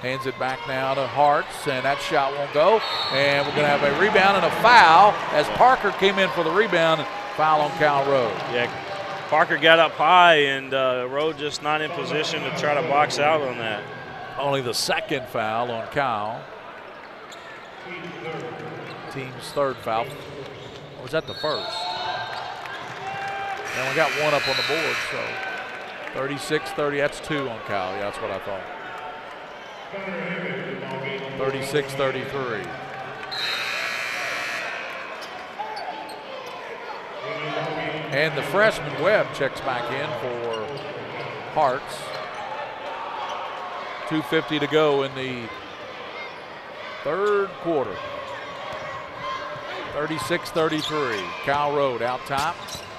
Speaker 21: hands it back now to Hartz, and that shot won't go. And we're going to have a rebound and a foul as Parker came in for the rebound and foul on Kyle Rowe.
Speaker 22: Yeah, Parker got up high, and Rowe just not in position to try to box out on that.
Speaker 21: Only the second foul on Kyle. Team's third foul. Or was that the first? And we got one up on the board, so 36-30, that's 2 on Kyle. Yeah, that's what I thought. 36-33. And the freshman Webb checks back in for Hartz. 2:50 to go in the third quarter. 36-33. Kyle Road out top.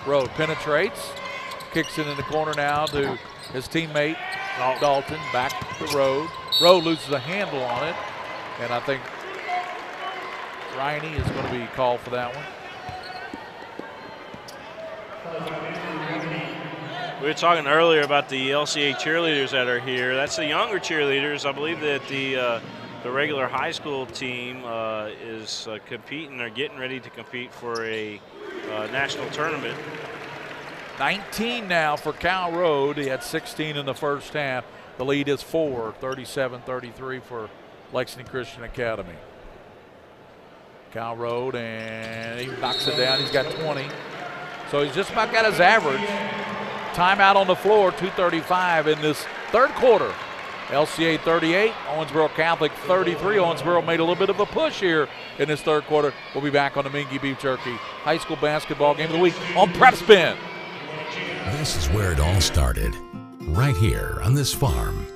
Speaker 21: Road penetrates. Kicks it in the corner now to his teammate Dalton. Back to Road. Road loses a handle on it. And I think Riney is going to be called for that one.
Speaker 22: We were talking earlier about the LCA cheerleaders that are here. That's the younger cheerleaders. I believe that the regular high school team is competing or getting ready to compete for a national tournament.
Speaker 21: 19 now for Cal Road. He had 16 in the first half. The lead is 4, 37-33 for Lexington Christian Academy. Cal Road, and he knocks it down. He's got 20. So he's just about got his average. Timeout on the floor, 2:35 in this third quarter. LCA 38, Owensboro Catholic 33. Owensboro made a little bit of a push here in this third quarter. We'll be back on the Mingua Beef Jerky High School Basketball Game of the Week on PrepSpin.
Speaker 16: This is where it all started, right here on this farm.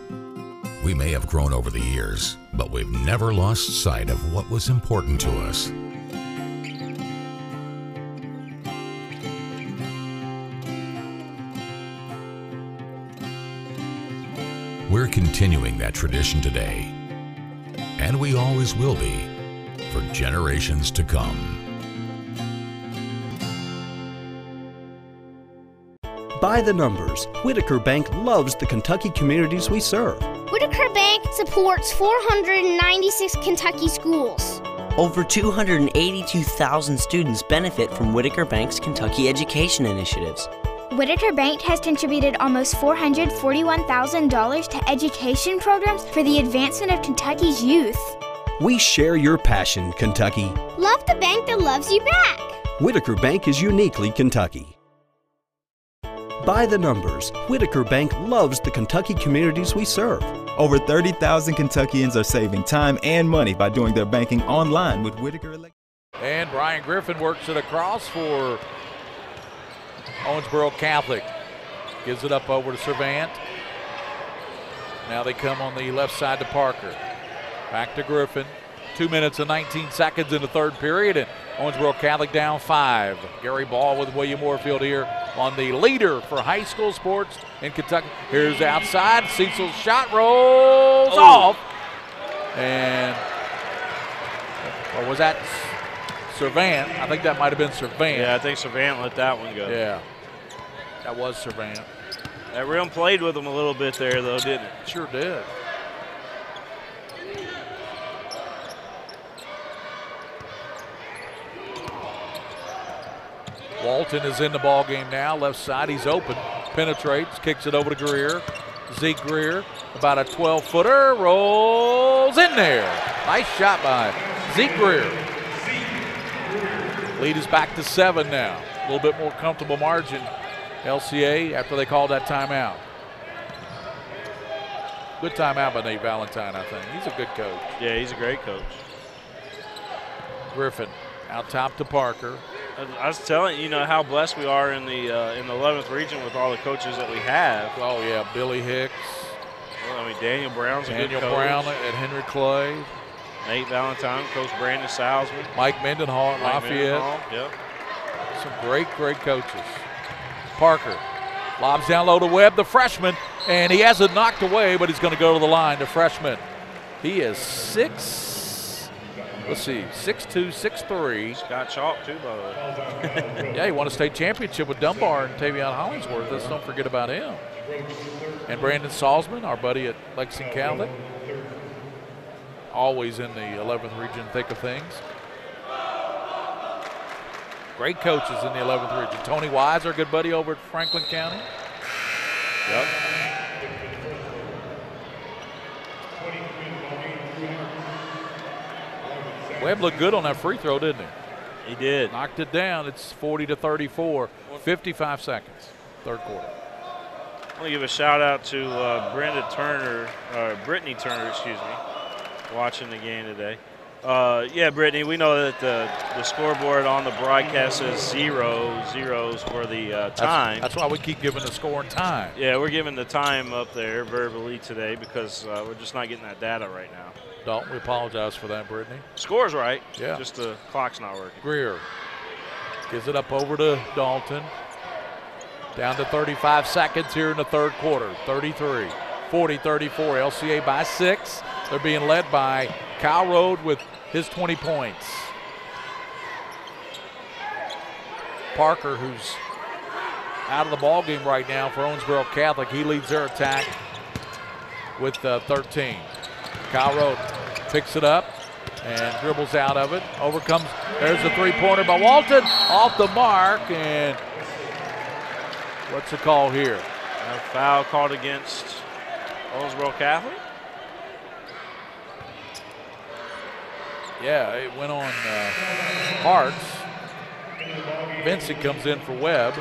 Speaker 16: We may have grown over the years, but we've never lost sight of what was important to us. We're continuing that tradition today, and we always will be for generations to come.
Speaker 12: By the numbers, Whitaker Bank loves the Kentucky communities we serve.
Speaker 3: Whitaker Bank supports 496 Kentucky schools.
Speaker 18: Over 282,000 students benefit from Whitaker Bank's Kentucky education initiatives.
Speaker 17: Whitaker Bank has contributed almost $441,000 to education programs for the advancement of Kentucky's youth.
Speaker 12: We share your passion, Kentucky.
Speaker 3: Love the bank that loves you back.
Speaker 12: Whitaker Bank is uniquely Kentucky. By the numbers, Whitaker Bank loves the Kentucky communities we serve.
Speaker 14: Over 30,000 Kentuckians are saving time and money by doing their banking online with Whitaker Electronic.
Speaker 21: And Brian Griffin works it across for Owensboro Catholic. Gives it up over to Servant. Now they come on the left side to Parker. Back to Griffin. 2 minutes and 19 seconds in the third period, and Owensboro Catholic down 5. Gary Ball with William Moorfield here on the leader for high school sports in Kentucky. Here's outside. Cecil's shot rolls off. And, or was that Servant? I think that might have been Servant.
Speaker 22: Yeah, I think Servant let that one go.
Speaker 21: Yeah, that was Servant.
Speaker 22: That rim played with him a little bit there, though, didn't it?
Speaker 21: Sure did. Walton is in the ball game now. Left side, he's open. Penetrates, kicks it over to Greer. Zeke Greer, about a 12-footer, rolls in there. Nice shot by Zeke Greer. Lead is back to 7 now. A little bit more comfortable margin. LCA after they called that timeout. Good timeout by Nate Valentine, I think. He's a good coach.
Speaker 22: Yeah, he's a great coach.
Speaker 21: Griffin out top to Parker.
Speaker 22: I was telling you, how blessed we are in the 11th region with all the coaches that we have.
Speaker 21: Oh yeah, Billy Hicks.
Speaker 22: Well, Daniel Brown's a good coach.
Speaker 21: Daniel Brown at Henry Clay.
Speaker 22: Nate Valentine, Coach Brandon Salzman.
Speaker 21: Mike Mendenhall at Lafayette.
Speaker 22: Yep.
Speaker 21: Some great coaches. Parker lobs down low to Webb, the freshman, and he has it knocked away, but he's going to go to the line, the freshman. He is 6'2", 6'3".
Speaker 22: Scott Chalk, too, by the way.
Speaker 21: Yeah, he won a state championship with Dunbar and Tavion Hollingsworth. Let's don't forget about him. And Brandon Salzman, our buddy at Lexington Catholic. Always in the 11th region thick of things. Great coaches in the 11th region. Tony Wise, our good buddy over at Franklin County.
Speaker 22: Yep.
Speaker 21: Webb looked good on that free throw, didn't he?
Speaker 22: He did.
Speaker 21: Knocked it down. It's 40-34. 55 seconds, third quarter.
Speaker 22: I want to give a shout out to Brittany Turner, excuse me, watching the game today. Yeah, Brittany, we know that the scoreboard on the broadcast says zeros for the time.
Speaker 21: That's why we keep giving the score and time.
Speaker 22: Yeah, we're giving the time up there verbally today because we're just not getting that data right now.
Speaker 21: Dalton, we apologize for that, Brittany.
Speaker 22: Score's right.
Speaker 21: Yeah.
Speaker 22: Just the clock's not working.
Speaker 21: Greer gives it up over to Dalton. Down to 35 seconds here in the third quarter. 40-34. LCA by 6. They're being led by Kyle Rode with his 20 points. Parker, who's out of the ball game right now for Owensboro Catholic, he leads their attack with 13. Kyle Rode picks it up and dribbles out of it. Overcomes, there's the three-pointer by Walton. Off the mark, and what's the call here?
Speaker 22: A foul called against Owensboro Catholic?
Speaker 21: Yeah, it went on Hartz. Vincent comes in for Webb.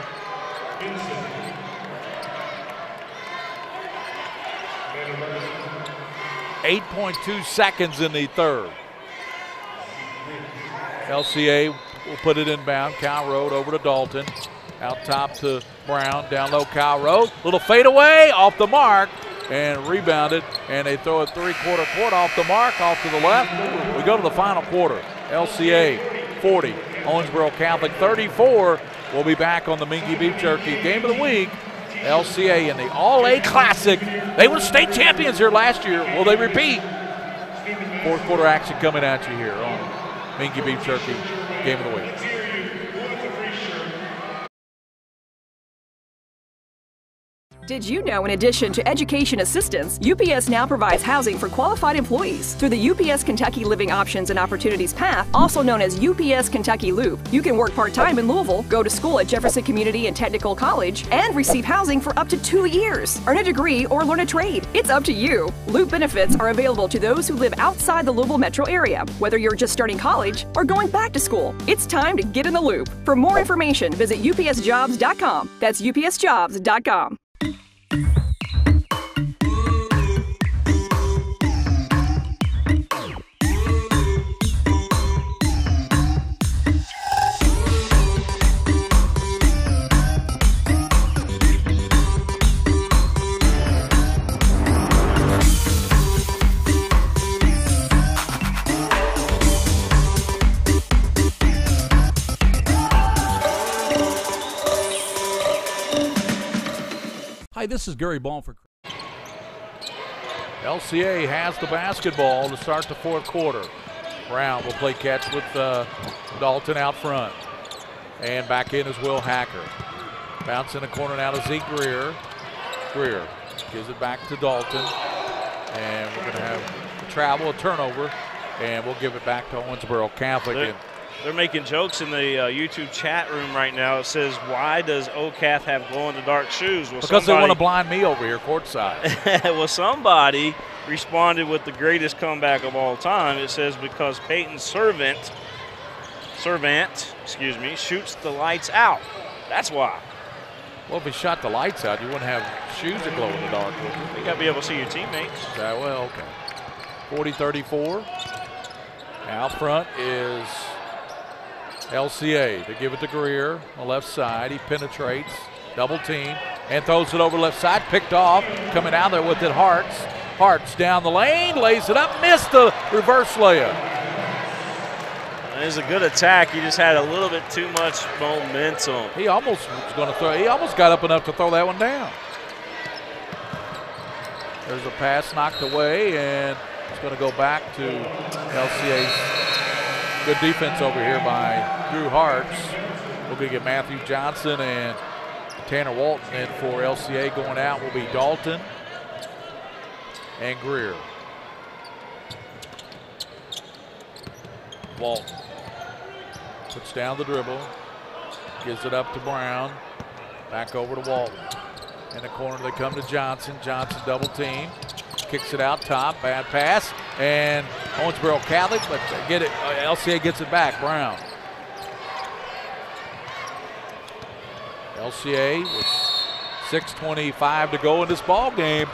Speaker 21: 8.2 seconds in the third. LCA will put it inbound. Kyle Rode over to Dalton. Out top to Brown. Down low, Kyle Rode. Little fadeaway off the mark and rebounded. And they throw it three-quarter court off the mark, off to the left. We go to the final quarter. LCA 40. Owensboro Catholic 34. We'll be back on the Mingua Beef Jerky Game of the Week. LCA in the All-A Classic. They were state champions here last year. Will they repeat? Fourth quarter action coming at you here on Mingua Beef Jerky Game of the Week.
Speaker 19: Did you know in addition to education assistance, UPS now provides housing for qualified employees? Through the UPS Kentucky Living Options and Opportunities Path, also known as UPS Kentucky Loop, you can work part-time in Louisville, go to school at Jefferson Community and Technical College, and receive housing for up to 2 years. Earn a degree or learn a trade. It's up to you. Loop benefits are available to those who live outside the Louisville metro area, whether you're just starting college or going back to school. It's time to get in the loop. For more information, visit upsjobs.com. That's upsjobs.com.
Speaker 21: Hi, this is Gary Ball for LCA has the basketball to start the fourth quarter. Brown will play catch with Dalton out front. And back in is Will Hacker. Bounce in the corner now to Zeke Greer. Greer gives it back to Dalton. And we're going to have a travel, a turnover. And we'll give it back to Owensboro Catholic.
Speaker 22: They're making jokes in the YouTube chat room right now. It says, why does OCAF have glow-in-the-dark shoes? Well,
Speaker 21: because they want to blind me over here courtside.
Speaker 22: Well, somebody responded with the greatest comeback of all time. It says, because Peyton's servant, shoots the lights out. That's why.
Speaker 21: Well, if he shot the lights out, you wouldn't have shoes that glow in the dark, would you?
Speaker 22: You got to be able to see your teammates.
Speaker 21: Well, okay. 40-34. Out front is LCA. They give it to Greer on the left side. He penetrates, double team, and throws it over left side. Picked off, coming out there with it, Hartz. Hartz down the lane, lays it up, missed the reverse layup.
Speaker 22: It was a good attack. He just had a little bit too much momentum.
Speaker 21: He almost was going to throw. He almost got up enough to throw that one down. There's a pass knocked away, and it's going to go back to LCA's. Good defense over here by Drew Hartz. We're going to get Matthew Johnson and Tanner Walton in for LCA. Going out will be Dalton and Greer. Walton puts down the dribble, gives it up to Brown, back over to Walton. In the corner they come to Johnson. Johnson double team. Kicks it out top, bad pass, and Owensboro Catholic, but get it. LCA gets it back. Brown. LCA with 6:25 to go in this ball game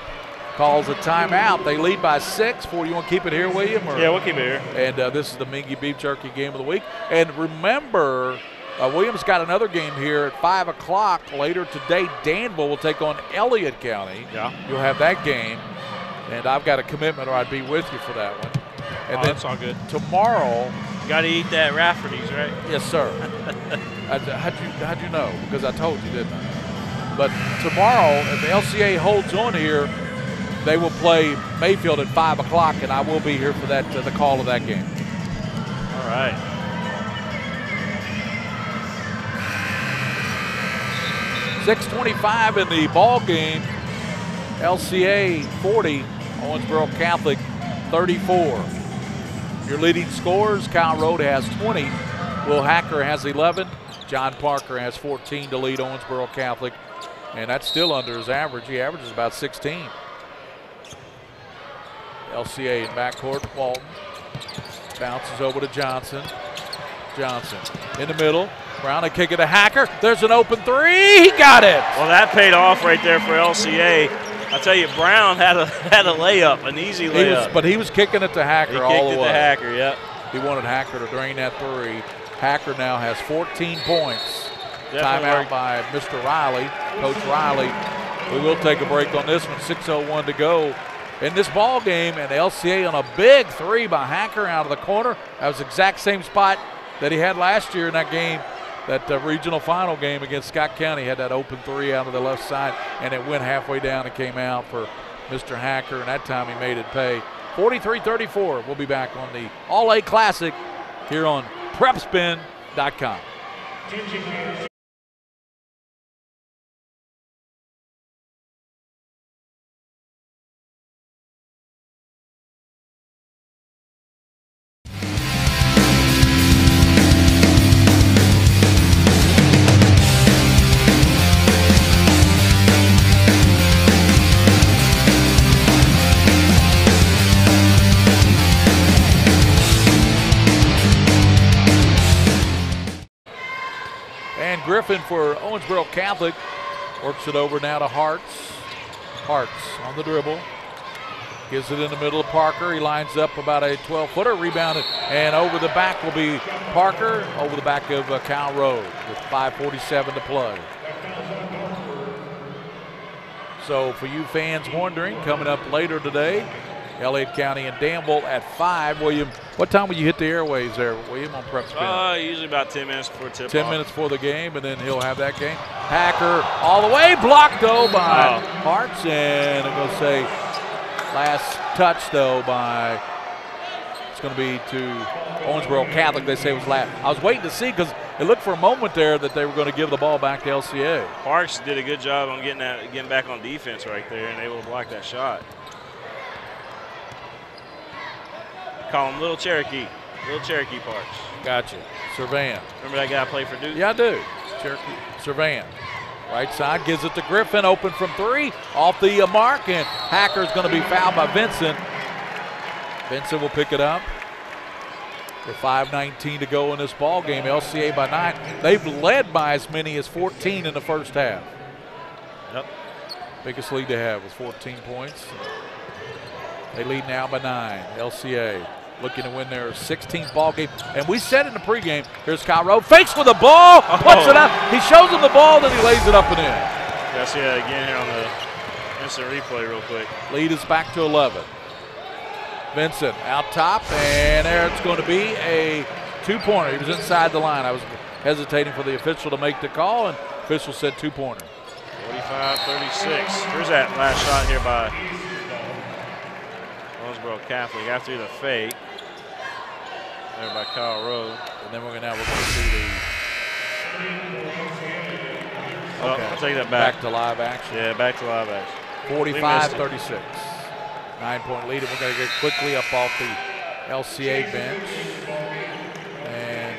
Speaker 21: calls a timeout. They lead by 6. You want to keep it here, William? Or?
Speaker 22: Yeah, we'll keep it here.
Speaker 21: And this is the Mingua Beef Jerky game of the week. And remember, Williams got another game here at 5 o'clock later today. Danville will take on Elliott County.
Speaker 22: Yeah,
Speaker 21: you'll have that game. And I've got a commitment, or I'd be with you for that one. And then
Speaker 22: that's all good.
Speaker 21: Tomorrow,
Speaker 22: you got to eat that Rafferty's, right?
Speaker 21: Yes, sir. how'd you know? Because I told you, didn't I? But tomorrow, if the LCA holds on here, they will play Mayfield at 5 o'clock, and I will be here for that the call of that game.
Speaker 22: All right.
Speaker 21: .625 in the ball game. LCA 40, Owensboro Catholic 34. Your leading scorers, Kyle Rode has 20, Will Hacker has 11, John Parker has 14 to lead Owensboro Catholic, and that's still under his average. He averages about 16. LCA in backcourt, Walton bounces over to Johnson. Johnson in the middle. Brown to kick it to Hacker. There's an open three. He got it.
Speaker 22: Well, that paid off right there for LCA. I tell you, Brown had a layup, an easy layup.
Speaker 21: But he was kicking it to Hacker all the way.
Speaker 22: He kicked it to Hacker, yep.
Speaker 21: He wanted Hacker to drain that three. Hacker now has 14 points.
Speaker 22: Definitely.
Speaker 21: Timeout by Mr. Riley, Coach Riley. We will take a break on this one. 6:01 to go in this ball game, and LCA on a big three by Hacker out of the corner. That was the exact same spot that he had last year in that game. That regional final game against Scott County had that open three out of the left side, and it went halfway down and came out for Mr. Hacker, and that time he made it pay. 43-34. We'll be back on the All-A Classic here on PrepSpin.com. Griffin for Owensboro Catholic. Works it over now to Hartz. Hartz on the dribble. Gives it in the middle of Parker. He lines up about a 12-footer. Rebounded. And over the back will be Parker. Over the back of Cal Road with 5:47 to play. So for you fans wondering, coming up later today, Elliott County and Danville at 5. William, what time will you hit the airways there, William, on PrepSpin?
Speaker 22: Usually about 10 minutes before tip-off.
Speaker 21: 10 minutes for the game, and then he'll have that game. Hacker all the way, blocked though by Hartz, and I'm going to say last touch though by, it's going to be to Owensboro Catholic. They say it was last. I was waiting to see because it looked for a moment there that they were going to give the ball back to LCA.
Speaker 22: Parks did a good job on getting back on defense right there and able to block that shot. Call him Little Cherokee Parks.
Speaker 21: Gotcha. Servan.
Speaker 22: Remember that guy played for Duke?
Speaker 21: Yeah, I do. Cherokee. Servan. Right side gives it to Griffin. Open from 3. Off the mark, and Hacker's going to be fouled by Vincent. Vincent will pick it up. With 5:19 to go in this ball game, LCA by 9. They've led by as many as 14 in the first half.
Speaker 22: Yep.
Speaker 21: Biggest lead they have was 14 points. They lead now by 9. LCA looking to win their 16th ball game. And we said in the pregame, here's Kyle Rowe. Fakes with the ball. Puts it up. He shows him the ball, then he lays it up and in.
Speaker 22: Yeah, see that again here on the instant replay real quick.
Speaker 21: Lead is back to 11. Vincent out top, and there it's going to be a 2-pointer. He was inside the line. I was hesitating for the official to make the call, and the official said 2-pointer.
Speaker 22: 45-36. Here's that last shot here by Owensboro Catholic after the fake. There by Kyle Rowe.
Speaker 21: And then we're going to see the.
Speaker 22: Okay. I'll take that back.
Speaker 21: Back to live action.
Speaker 22: Yeah, back to live action.
Speaker 21: 45-36. 9-point lead, and we're going to get quickly up off the LCA bench. And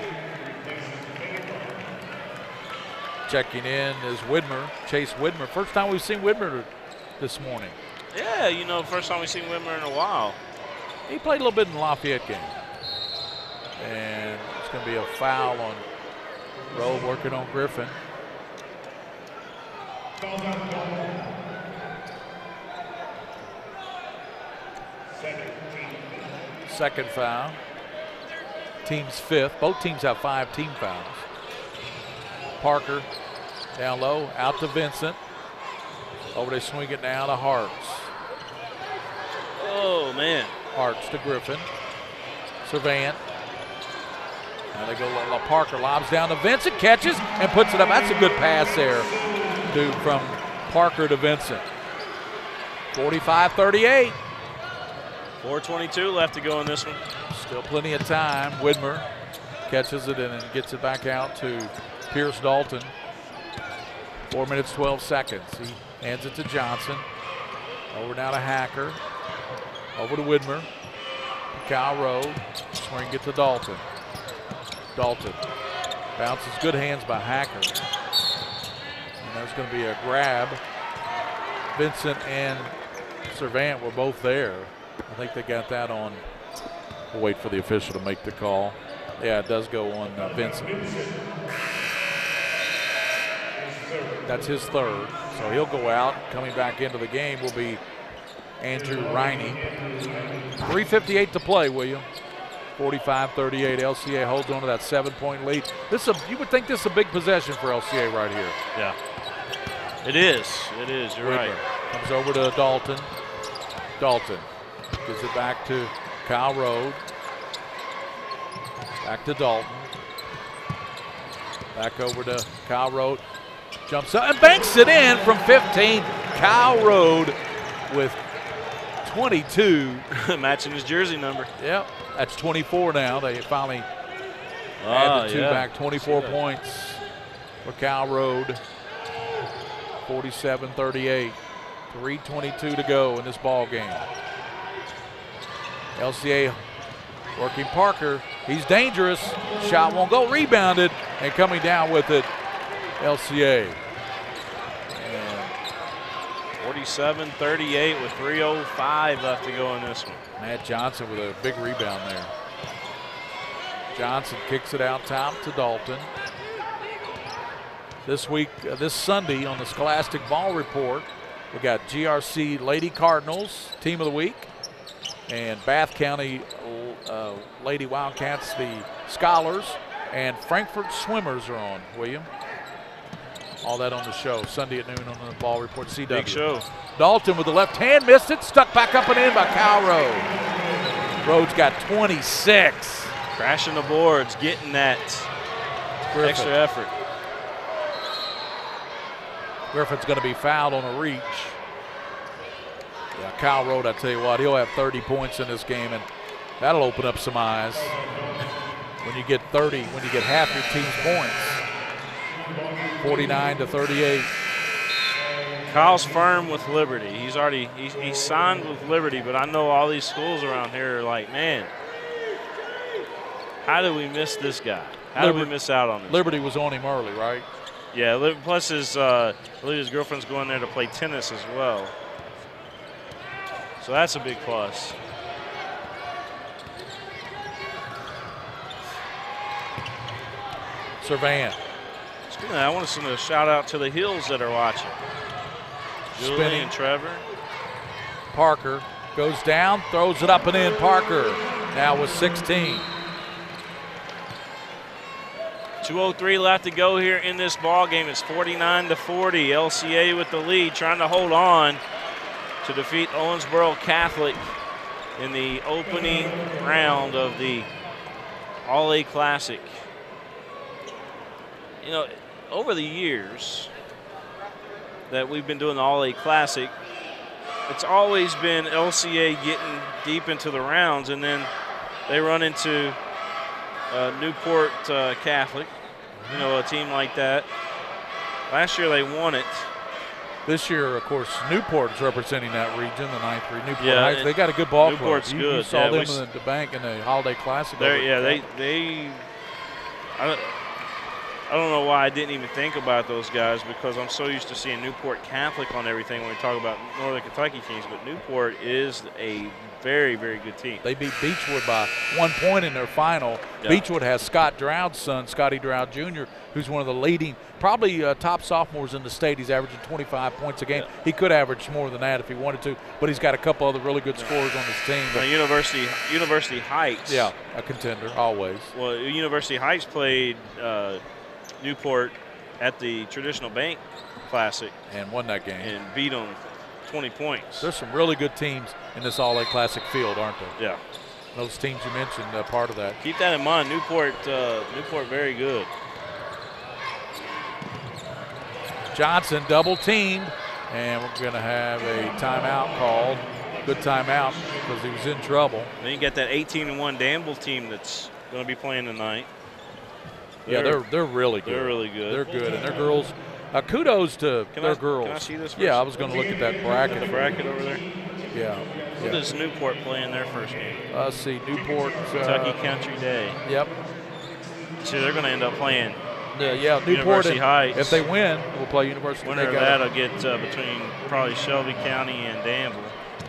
Speaker 21: checking in is Widmer, Chase Widmer. First time we've seen Widmer this morning.
Speaker 22: Yeah, you know, first time we've seen Widmer in a while.
Speaker 21: He played a little bit in the Lafayette game. And it's going to be a foul on Rowe working on Griffin. Second foul. Team's 5th. Both teams have 5 team fouls. Parker down low, out to Vincent. Over they swing it now to Hartz.
Speaker 22: Oh, man. Hartz
Speaker 21: to Griffin. Servant. Now they go, Parker lobs down to Vincent, catches and puts it up. That's a good pass there, dude, from Parker to Vincent. 45-38.
Speaker 22: 4:22 left to go in this one.
Speaker 21: Still plenty of time. Widmer catches it and gets it back out to Pierce Dalton. 4 minutes, 12 seconds. He hands it to Johnson. Over now to Hacker. Over to Widmer. Kyle Rowe. Swing it to Dalton. Dalton bounces, good hands by Hacker. And there's going to be a grab. Vincent and Servant were both there. I think they got that on. We'll wait for the official to make the call. Yeah, it does go on Vincent. That's his 3rd. So he'll go out. Coming back into the game will be Andrew Riney. 3:58 to play, William. 45-38. LCA holds on to that 7-point lead. You would think this is a big possession for LCA right here.
Speaker 22: Yeah. It is. It is. You're right.
Speaker 21: Comes over to Dalton. Dalton gives it back to Kyle Rowe. Back to Dalton. Back over to Kyle Rowe. Jumps up and banks it in from 15. Kyle Rowe with 22.
Speaker 22: Matching his jersey number.
Speaker 21: Yep. That's 24 now. They finally add the 2 back. 24 points for Kyle Rowe. 47-38. 3:22 to go in this ball game. LCA working Parker. He's dangerous. Shot won't go. Rebounded and coming down with it, LCA.
Speaker 22: 47-38 with 3:05 left to go in this one.
Speaker 21: Matt Johnson with a big rebound there. Johnson kicks it out top to Dalton. this week, this Sunday on the Scholastic Ball Report, we got GRC Lady Cardinals, Team of the Week, and Bath County Lady Wildcats, the Scholars, and Frankfurt Swimmers are on, William. All that on the show, Sunday at noon on the Ball Report, CW.
Speaker 22: Big show.
Speaker 21: Dalton with the left hand, missed it, stuck back up and in by Kyle Rhodes. Rhodes got 26.
Speaker 22: Crashing the boards, getting that extra effort.
Speaker 21: Griffin's going to be fouled on a reach. Yeah, Kyle Rhodes, I tell you what, he'll have 30 points in this game, and that'll open up some eyes. When you get 30, when you get half your team's points. 49-38.
Speaker 22: Kyle's firm with Liberty. He's signed with Liberty, but I know all these schools around here are like, man, how did we miss this guy? How did we miss out on this?
Speaker 21: Liberty was on him early, right?
Speaker 22: Yeah, plus I believe his girlfriend's going there to play tennis as well. So that's a big plus.
Speaker 21: Servan.
Speaker 22: I want to send a shout out to the Hills that are watching. Julie and Trevor.
Speaker 21: Parker goes down, throws it up and in. Parker now with 16.
Speaker 22: 2:03 left to go here in this ball game. It's 49-40. LCA with the lead, trying to hold on to defeat Owensboro Catholic in the opening round of the All-A Classic. You know, over the years that we've been doing the All-A Classic, it's always been LCA getting deep into the rounds, and then they run into Newport Catholic, you know, a team like that. Last year they won it.
Speaker 21: This year, of course, Newport's representing that region, the 9-3 Newport
Speaker 22: Yeah,
Speaker 21: Heights. They got a good ball
Speaker 22: Newport's
Speaker 21: club.
Speaker 22: good.
Speaker 21: You saw
Speaker 22: Yeah,
Speaker 21: them in the bank in the Holiday Classic.
Speaker 22: Yeah, I don't know why I didn't even think about those guys, because I'm so used to seeing Newport Catholic on everything when we talk about Northern Kentucky teams, but Newport is a very, very good team.
Speaker 21: They beat Beechwood by 1 point in their final.
Speaker 22: Yeah.
Speaker 21: Beechwood has Scott Dowd's son, Scotty Dowd Jr., who's one of the leading, probably top sophomores in the state. He's averaging 25 points a game. Yeah. He could average more than that if he wanted to, but he's got a couple other really good scorers on his team.
Speaker 22: University Heights.
Speaker 21: Yeah, a contender, always.
Speaker 22: Well, University Heights played Newport at the Traditional Bank Classic.
Speaker 21: And won that game.
Speaker 22: And beat them 20 points.
Speaker 21: There's some really good teams in this All-A Classic field, aren't there?
Speaker 22: Yeah.
Speaker 21: Those teams you mentioned, part of that.
Speaker 22: Keep that in mind. Newport very good.
Speaker 21: Johnson double teamed, and we're going to have a timeout called. Good timeout because he was in trouble.
Speaker 22: Then you got that 18-1 Danville team that's going to be playing tonight.
Speaker 21: Yeah, they're really good.
Speaker 22: They're really good.
Speaker 21: They're good, and their girls. Kudos to their girls.
Speaker 22: Can I see this?
Speaker 21: Yeah, I was going to look at that bracket.
Speaker 22: The bracket over there.
Speaker 21: Yeah.
Speaker 22: What does Newport play in their first game?
Speaker 21: Let's see, Newport.
Speaker 22: Kentucky Country Day.
Speaker 21: Yep.
Speaker 22: So they're going to end up playing.
Speaker 21: Yeah, Newport.
Speaker 22: University Heights.
Speaker 21: If they win, we'll play University.
Speaker 22: Winner of that'll get between probably Shelby County and Danville.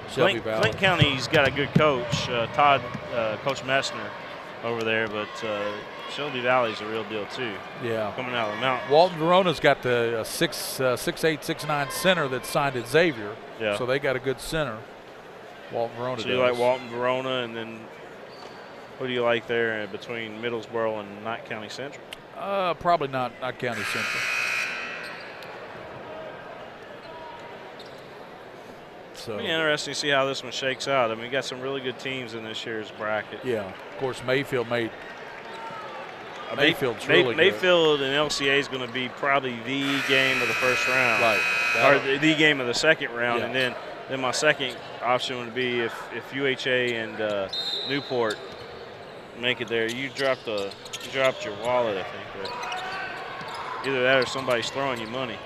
Speaker 22: Flint County's got a good coach, Coach Messner over there, but Shelby Valley's a real deal too.
Speaker 21: Yeah,
Speaker 22: coming out of the mountains.
Speaker 21: Walton Verona's got the 6'8", 6'9" center that's signed at Xavier.
Speaker 22: Yeah,
Speaker 21: so they got a good center. Walton Verona.
Speaker 22: So you like Walton Verona, and then who do you like there between Middlesboro and Knott County Central?
Speaker 21: Probably not County Central. So
Speaker 22: it'll be interesting to see how this one shakes out. I mean, we got some really good teams in this year's bracket.
Speaker 21: Yeah, of course, Mayfield's really good.
Speaker 22: Mayfield and LCA is going to be probably the game of the first round,
Speaker 21: right?
Speaker 22: Or the game of the second round, yeah. And then my second option would be if UHA and Newport make it there. You dropped your wallet, I think. But either that or somebody's throwing you money.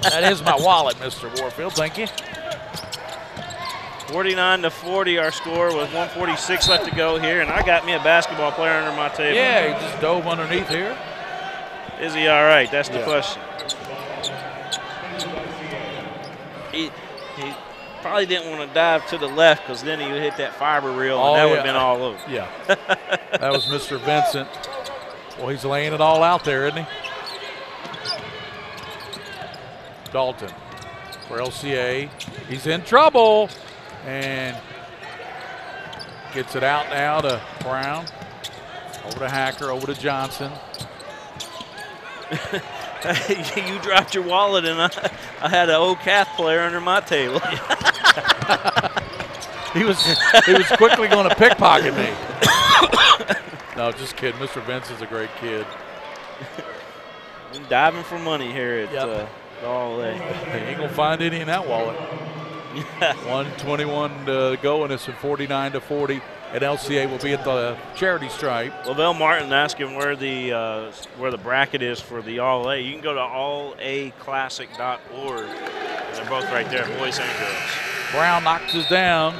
Speaker 21: That is my wallet, Mr. Warfield. Thank you.
Speaker 22: 49-40 our score with 1:46 left to go here, and I got me a basketball player under my table.
Speaker 21: Yeah, he just dove underneath here.
Speaker 22: Is he all right? That's the question. He probably didn't want to dive to the left because then he would hit that fiber reel, and that would have been all over.
Speaker 21: Yeah. That was Mr. Vincent. Well, he's laying it all out there, isn't he? Dalton for LCA. He's in trouble and gets it out now to Brown. Over to Hacker, over to Johnson.
Speaker 22: You dropped your wallet, and I had an old Cath player under my table.
Speaker 21: He was quickly going to pickpocket me. No, just kidding. Mr. Vince is a great kid.
Speaker 22: I'm diving for money here at the All-A.
Speaker 21: He ain't going to find any in that wallet. 1:21 to go, and it's a 49-40. And LCA will be at the charity stripe.
Speaker 22: Lavelle Martin asked him where the bracket is for the All-A. You can go to alaclassic.org. They're both right there, boys and girls.
Speaker 21: Brown knocks us down.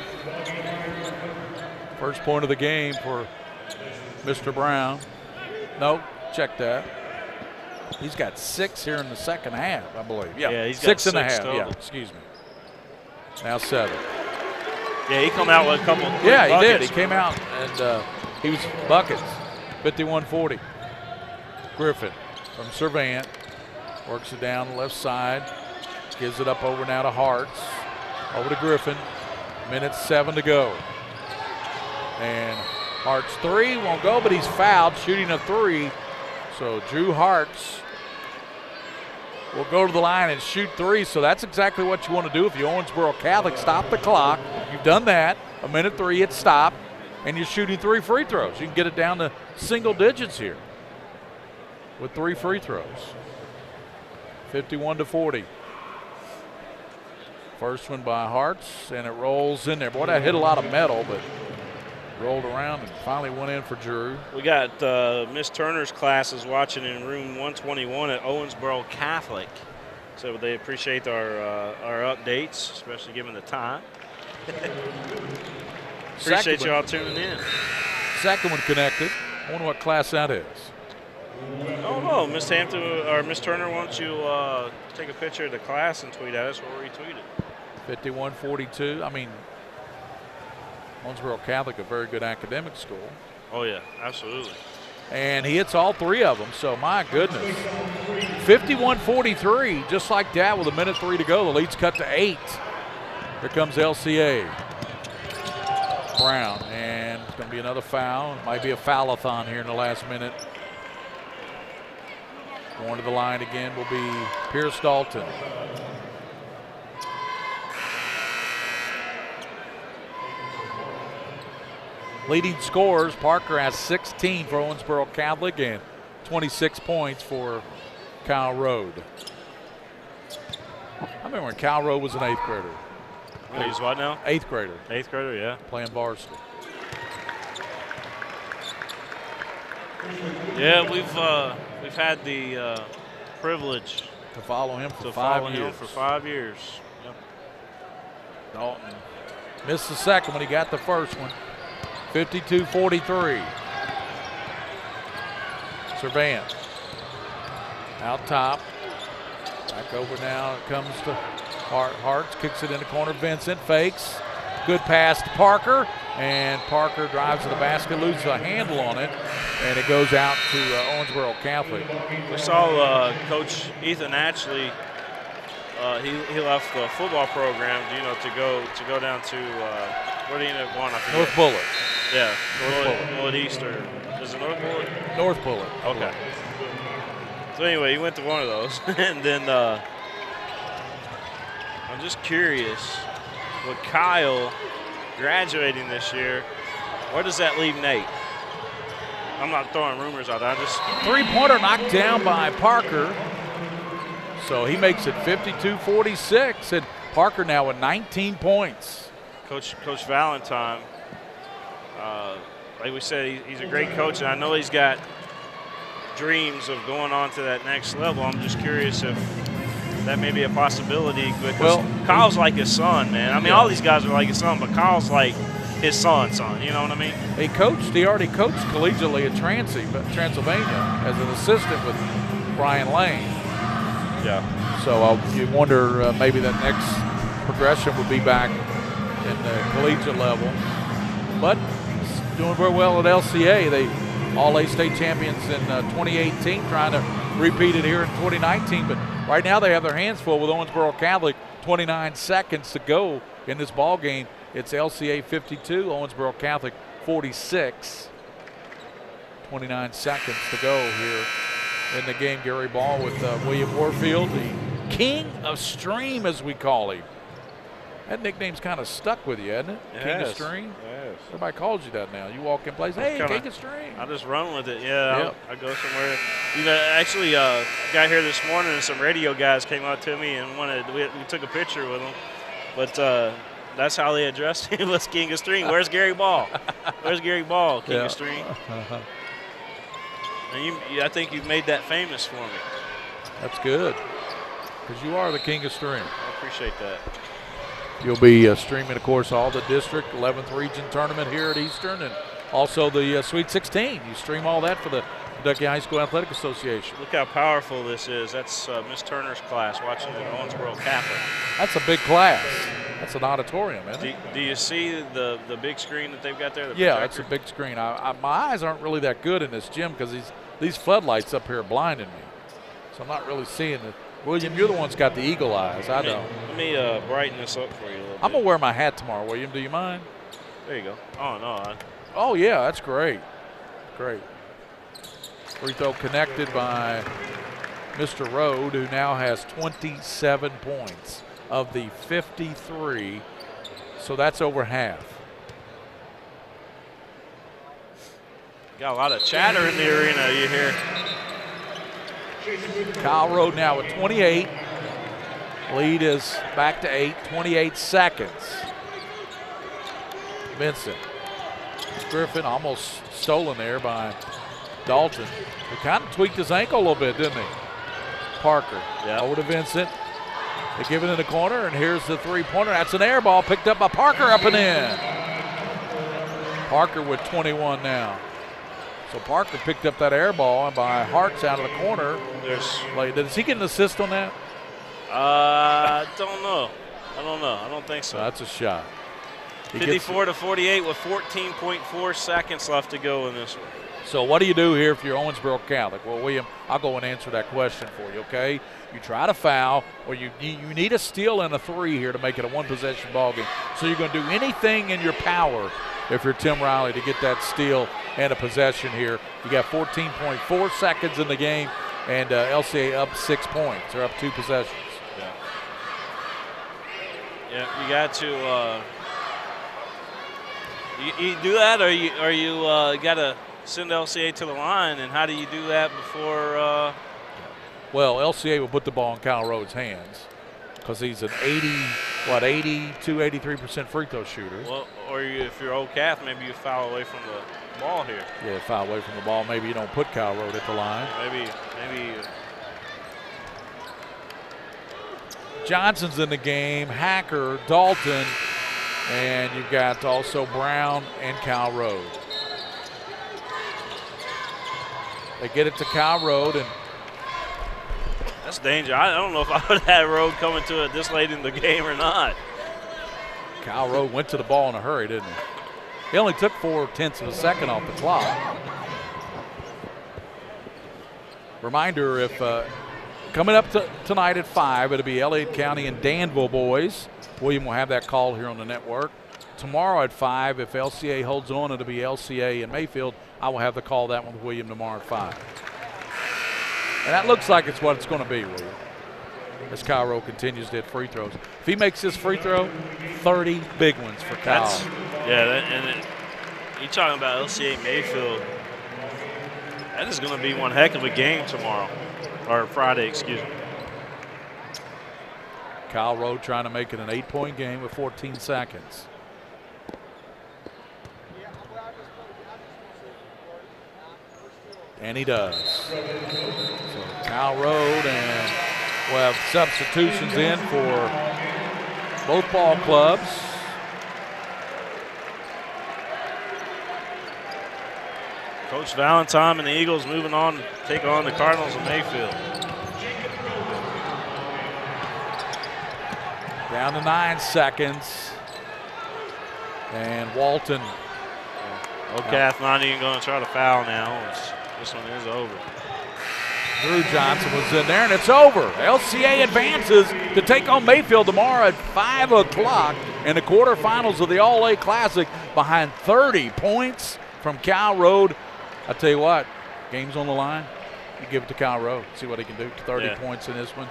Speaker 21: First point of the game for Mr. Brown. No, check that. He's got 6 here in the second half, I believe. Yeah,
Speaker 22: he's got
Speaker 21: 6.5.
Speaker 22: total.
Speaker 21: Yeah, excuse me. Now 7.
Speaker 22: Yeah, he come out with a couple.
Speaker 21: Yeah, he
Speaker 22: buckets.
Speaker 21: did. He came out and he was buckets. 51-40. Griffin from Servant works it down the left side. Gives it up over now to Hartz. Over to Griffin. 1:07 to go. And Hartz 3 won't go, but he's fouled, shooting a 3. So Drew Hartz will go to the line and shoot 3. So that's exactly what you want to do if you're Owensboro Catholic. Stop the clock. You've done that. 1:03, it's stopped, and you're shooting 3 free throws. You can get it down to single digits here with 3 free throws. 51-40. First one by Hartz, and it rolls in there. Boy, that hit a lot of metal, but rolled around and finally went in for Drew.
Speaker 22: We got Miss Turner's classes watching in room 121 at Owensboro Catholic. So they appreciate our updates, especially given the time. Appreciate y'all tuning in.
Speaker 8: Second one connected. I wonder what class that is.
Speaker 22: Oh no, Miss Hampton or Miss Turner wants you take a picture of the class and tweet at us. We'll retweet it.
Speaker 8: 51-42. I mean, Owensboro Catholic, a very good academic school.
Speaker 22: Oh yeah, absolutely.
Speaker 8: And he hits all 3 of them, so my goodness. 51-43, just like that with 1:03 to go. The lead's cut to 8. Here comes LCA. Brown, and it's going to be another foul. It might be a foul-a-thon here in the last minute. Going to the line again will be Pierce Dalton. Leading scorers, Parker has 16 for Owensboro Catholic and 26 points for Kyle Rode. I remember when Kyle Rode was an 8th grader.
Speaker 22: He's what now?
Speaker 8: 8th grader.
Speaker 22: 8th grader, yeah.
Speaker 8: Playing varsity.
Speaker 22: Yeah, we've had the privilege
Speaker 8: to follow him for
Speaker 22: to
Speaker 8: 5
Speaker 22: follow
Speaker 8: years.
Speaker 22: him for 5 years. Yep.
Speaker 8: Dalton missed the second one. He got the first one. 52-43. Servant out top. Back over now. It comes to Hartz. Kicks it in the corner. Vincent fakes. Good pass to Parker. And Parker drives to the basket, loses a handle on it, and it goes out to Owensboro Catholic.
Speaker 22: We saw Coach Ethan Ashley. He left the football program, to go down to where did he end up going? I forget.
Speaker 8: North Bullitt.
Speaker 22: Yeah,
Speaker 8: North
Speaker 22: Bullitt East, or is it North Bullitt?
Speaker 8: North Bullitt.
Speaker 22: Okay. So anyway, he went to one of those, and then I'm just curious, with Kyle graduating this year, where does that leave Nate? I'm not throwing rumors out. I just
Speaker 8: 3-pointer knocked down by Parker. So he makes it 52-46, and Parker now with 19 points.
Speaker 22: Coach Valentine, like we said, he's a great coach, and I know he's got dreams of going on to that next level. I'm just curious if that may be a possibility, because Kyle's like his son, man. I mean, all these guys are like his son, but Kyle's like his son, you know what I mean?
Speaker 8: He already coached collegiately at Transylvania as an assistant with Brian Lane.
Speaker 22: Yeah.
Speaker 8: So you wonder maybe that next progression would be back in the collegiate level. But he's doing very well at LCA. They all A state champions in 2018, trying to repeat it here in 2019. But
Speaker 21: Right now they have their hands full with Owensboro Catholic. 29 seconds to go in this ball game. It's LCA 52, Owensboro Catholic 46. 29 seconds to go here in the game. Gary Ball with William Warfield, the king of stream, as we call him. That nickname's kind of stuck with you, hasn't it?
Speaker 22: Yes.
Speaker 21: King of stream?
Speaker 22: Yes.
Speaker 21: Everybody calls you that now. You walk in place, hey, King of stream.
Speaker 22: I just run with it, yeah.
Speaker 21: Yep.
Speaker 22: I go somewhere. You know, actually, got here this morning and some radio guys came up to me and we took a picture with them. But that's how they addressed him, was King of Stream. Where's Gary Ball? Where's Gary Ball, King of Stream? And I think you've made that famous for me.
Speaker 21: That's good, because you are the King of stream.
Speaker 22: I appreciate that.
Speaker 21: You'll be streaming, of course, all the district 11th region tournament here at Eastern, and also the Sweet 16. You stream all that for the Kentucky High School Athletic Association.
Speaker 22: Look how powerful this is. That's Miss Turner's class watching the Owensboro Catholic.
Speaker 21: That's a big class. That's an auditorium, isn't it?
Speaker 22: Do you see the big screen that they've got there?
Speaker 21: Yeah, it's a big screen. My eyes aren't really that good in this gym because these floodlights up here are blinding me. So I'm not really seeing it. William, you're the one that's got the eagle eyes. I don't.
Speaker 22: Let me brighten this up for you a little bit.
Speaker 21: I'm going to wear my hat tomorrow, William. Do you mind?
Speaker 22: There you go. Oh, no.
Speaker 21: Oh, yeah, that's great. Great. Free throw connected by Mr. Rode, who now has 27 points of the 53. So that's over half.
Speaker 22: Got a lot of chatter in the arena, you hear.
Speaker 21: Kyle Rode now with 28. Lead is back to 8, 28 seconds. Vincent. Griffin almost stolen there by Dalton. He kind of tweaked his ankle a little bit, didn't he? Parker.
Speaker 22: Yeah.
Speaker 21: Over to Vincent. They give it in the corner, and here's the three-pointer. That's an air ball picked up by Parker, up and in. Parker with 21 now. So Parker picked up that air ball by Hart's out of the corner. Did he get an assist on that?
Speaker 22: I don't know. I don't think so.
Speaker 21: That's a shot.
Speaker 22: 54-48 with 14.4 seconds left to go in this one.
Speaker 21: So what do you do here if you're Owensboro Catholic? Well, William, I'll go and answer that question for you, okay? You try to foul, or you need a steal and a three here to make it a one-possession ball game. So you're going to do anything in your power if you're Tim Riley to get that steal and a possession here. You got 14.4 seconds in the game, and LCA up 6 points. They're up 2 possessions.
Speaker 22: Yeah, you got to you do that, or you got to send LCA to the line, and how do you do that before?
Speaker 21: Well, LCA will put the ball in Kyle Rhodes' hands because he's an 83% free throw shooter.
Speaker 22: Well, or if you're Old Cath, maybe you foul away from the ball here.
Speaker 21: Yeah, foul away from the ball. Maybe you don't put Kyle Rhodes at the line.
Speaker 22: Maybe.
Speaker 21: Johnson's in the game, Hacker, Dalton, and you've got also Brown and Kyle Rhodes. They get it to Kyle Rhodes, and
Speaker 22: that's danger. I don't know if I would have Rhodes coming to it this late in the game or not.
Speaker 21: Kyle Rhodes went to the ball in a hurry, didn't he? He only took 0.4 of a second off the clock. Reminder, if coming up tonight at 5, it'll be Elliott County and Danville boys. William will have that call here on the network. Tomorrow at 5, if LCA holds on, it'll be LCA and Mayfield. I will have the call that one with William tomorrow at 5. And that looks like it's what it's going to be, William, as Kyle Rowe continues to hit free throws. If he makes his free throw, 30 big ones for Kyle.
Speaker 22: You're talking about LCA Mayfield. That is going to be one heck of a game tomorrow, or Friday, excuse me.
Speaker 21: Kyle Rowe trying to make it an 8-point game with 14 seconds. And he does. So Kyle Rhodes, and we'll have substitutions in for both ball clubs.
Speaker 22: Coach Valentine and the Eagles moving on to take on the Cardinals of Mayfield.
Speaker 21: Down to 9 seconds. And Walton.
Speaker 22: O'Cath not even going to try to foul now. This one is over.
Speaker 21: Drew Johnson was in there, and it's over. LCA advances to take on Mayfield tomorrow at 5 o'clock in the quarterfinals of the All-A Classic behind 30 points from Cal Road. I tell you what, game's on the line. You give it to Cal Road, see what he can do. 30 points in this one.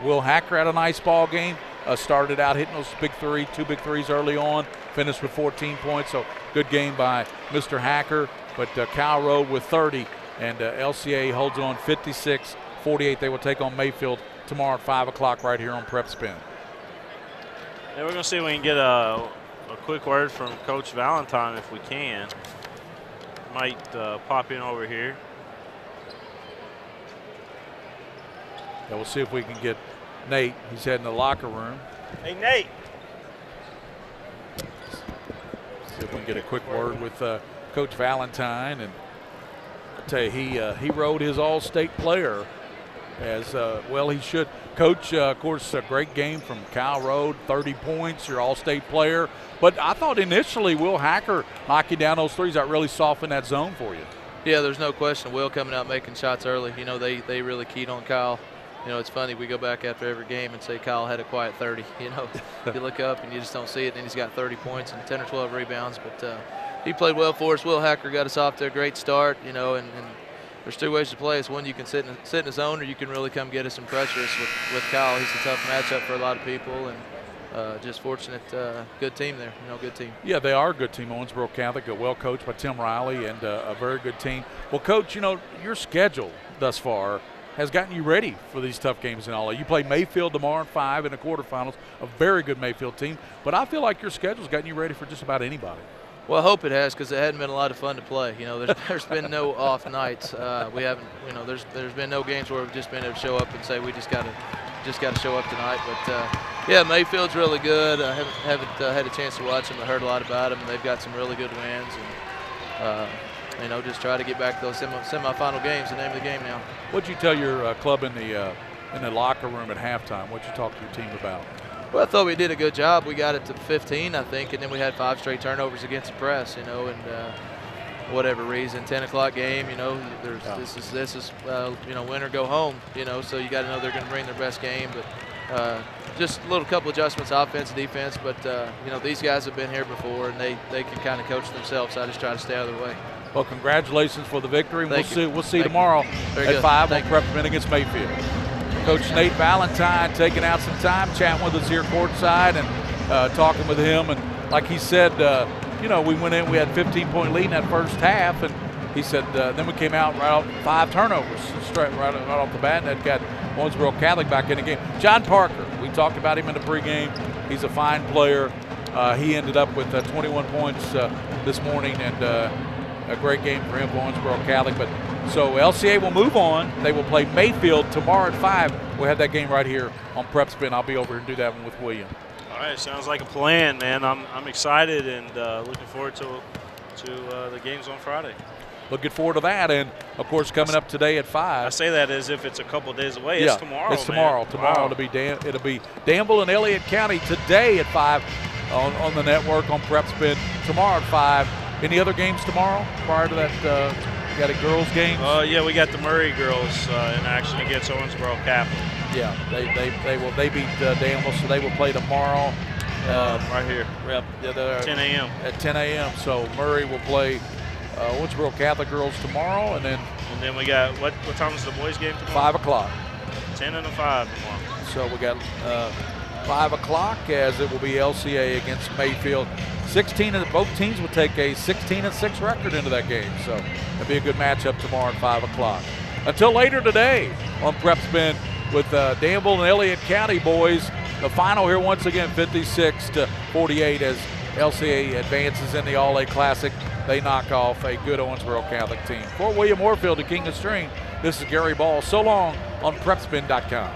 Speaker 21: Will Hacker had a nice ball game. Started out hitting those two big threes early on, finished with 14 points, so good game by Mr. Hacker. But Cal Road with 30, and LCA holds on 56-48. They will take on Mayfield tomorrow at 5 o'clock right here on PrepSpin.
Speaker 22: Yeah, we're going to see if we can get a quick word from Coach Valentine if we can. Might pop in over here.
Speaker 21: Yeah, we'll see if we can get Nate. He's heading to the locker room.
Speaker 22: Hey, Nate.
Speaker 21: See if we can get a quick word with Coach Valentine. And I'll tell you, he rode his all-state player as well he should. Coach, of course, a great game from Cal Road, 30 points, your all-state player. But I thought initially Will Hacker knocking down those threes, that really softened that zone for you.
Speaker 1: Yeah, there's no question. Will coming out making shots early. You know, they really keyed on Kyle. You know, it's funny, we go back after every game and say Kyle had a quiet 30. You know, you look up and you just don't see it, and he's got 30 points and 10 or 12 rebounds. But he played well for us. Will Hacker got us off to a great start, you know, and there's two ways to play. It's one, you can sit in the zone, or you can really come get us and pressure us with Kyle. He's a tough matchup for a lot of people, and just fortunate, good team there, you know, good team.
Speaker 21: Yeah, they are a good team. Owensboro Catholic, well coached by Tim Riley, and a very good team. Well, Coach, you know, your schedule thus far has gotten you ready for these tough games in All-A. You play Mayfield tomorrow at 5 in the quarterfinals, a very good Mayfield team. But I feel like your schedule's gotten you ready for just about anybody.
Speaker 1: Well, I hope it has, because it hadn't been a lot of fun to play. You know, there's been no off nights. We haven't, you know, there's been no games where we've just been able to show up and say we just got to show up tonight. But yeah, Mayfield's really good. I haven't had a chance to watch them. I heard a lot about them. They've got some really good wins, and you know, just try to get back to those semifinal games. The name of the game now.
Speaker 21: What'd you tell your club in the locker room at halftime? What'd you talk to your team about?
Speaker 1: Well, I thought we did a good job. We got it to 15, I think, and then we had 5 straight turnovers against the press, you know, and whatever reason, 10 o'clock game, you know, this is you know, win or go home, you know, so you got to know they're going to bring their best game. But just a little couple adjustments, offense, defense, but you know, these guys have been here before, and they can kind of coach themselves. So I just try to stay out of their way.
Speaker 21: Well, congratulations for the victory. We'll see you tomorrow at 5 on PrepSpin against Mayfield. Coach Nate Valentine taking out some time, chatting with us here courtside and talking with him. And like he said, you know, we went in, we had 15-point lead in that first half, and he said then we came out right off 5 turnovers straight right off the bat, and that got Owensboro Catholic back in the game. John Parker, we talked about him in the pregame. He's a fine player. He ended up with 21 points this morning, and a great game for him for Owensboro Catholic. But so LCA will move on. They will play Mayfield tomorrow at 5. We'll have that game right here on PrepSpin. I'll be over here and do that one with William.
Speaker 22: All right, sounds like a plan, man. I'm excited and looking forward to the games on Friday.
Speaker 21: Looking forward to that, and of course coming up today at 5.
Speaker 22: I say that as if it's a couple of days away.
Speaker 21: Yeah,
Speaker 22: it's tomorrow.
Speaker 21: It's tomorrow.
Speaker 22: Man.
Speaker 21: Tomorrow
Speaker 22: Wow.
Speaker 21: it'll be Danville and Elliott County today at 5 on the network on PrepSpin. Tomorrow at 5. Any other games tomorrow prior to that? You got a girls' game?
Speaker 22: Yeah, we got the Murray girls in action against Owensboro Catholic.
Speaker 21: Yeah, they beat Danville, so they will play tomorrow.
Speaker 22: Right here.
Speaker 21: Yep,
Speaker 22: 10 a.m.
Speaker 21: At 10 a.m. So Murray will play Owensboro Catholic girls tomorrow, and then
Speaker 22: we got what time is the boys' game tomorrow?
Speaker 21: 5 o'clock.
Speaker 22: 10 and a 5 tomorrow.
Speaker 21: So we got 5 o'clock as it will be LCA against Mayfield. Both teams will take a 16-6 record into that game, so it'll be a good matchup tomorrow at 5 o'clock. Until later today on PrepSpin with Danville and Elliott County boys. The final here once again 56-48 as LCA advances in the All-A Classic. They knock off a good Owensboro Catholic team. For William Warfield and King of String, this is Gary Ball. So long on PrepSpin.com.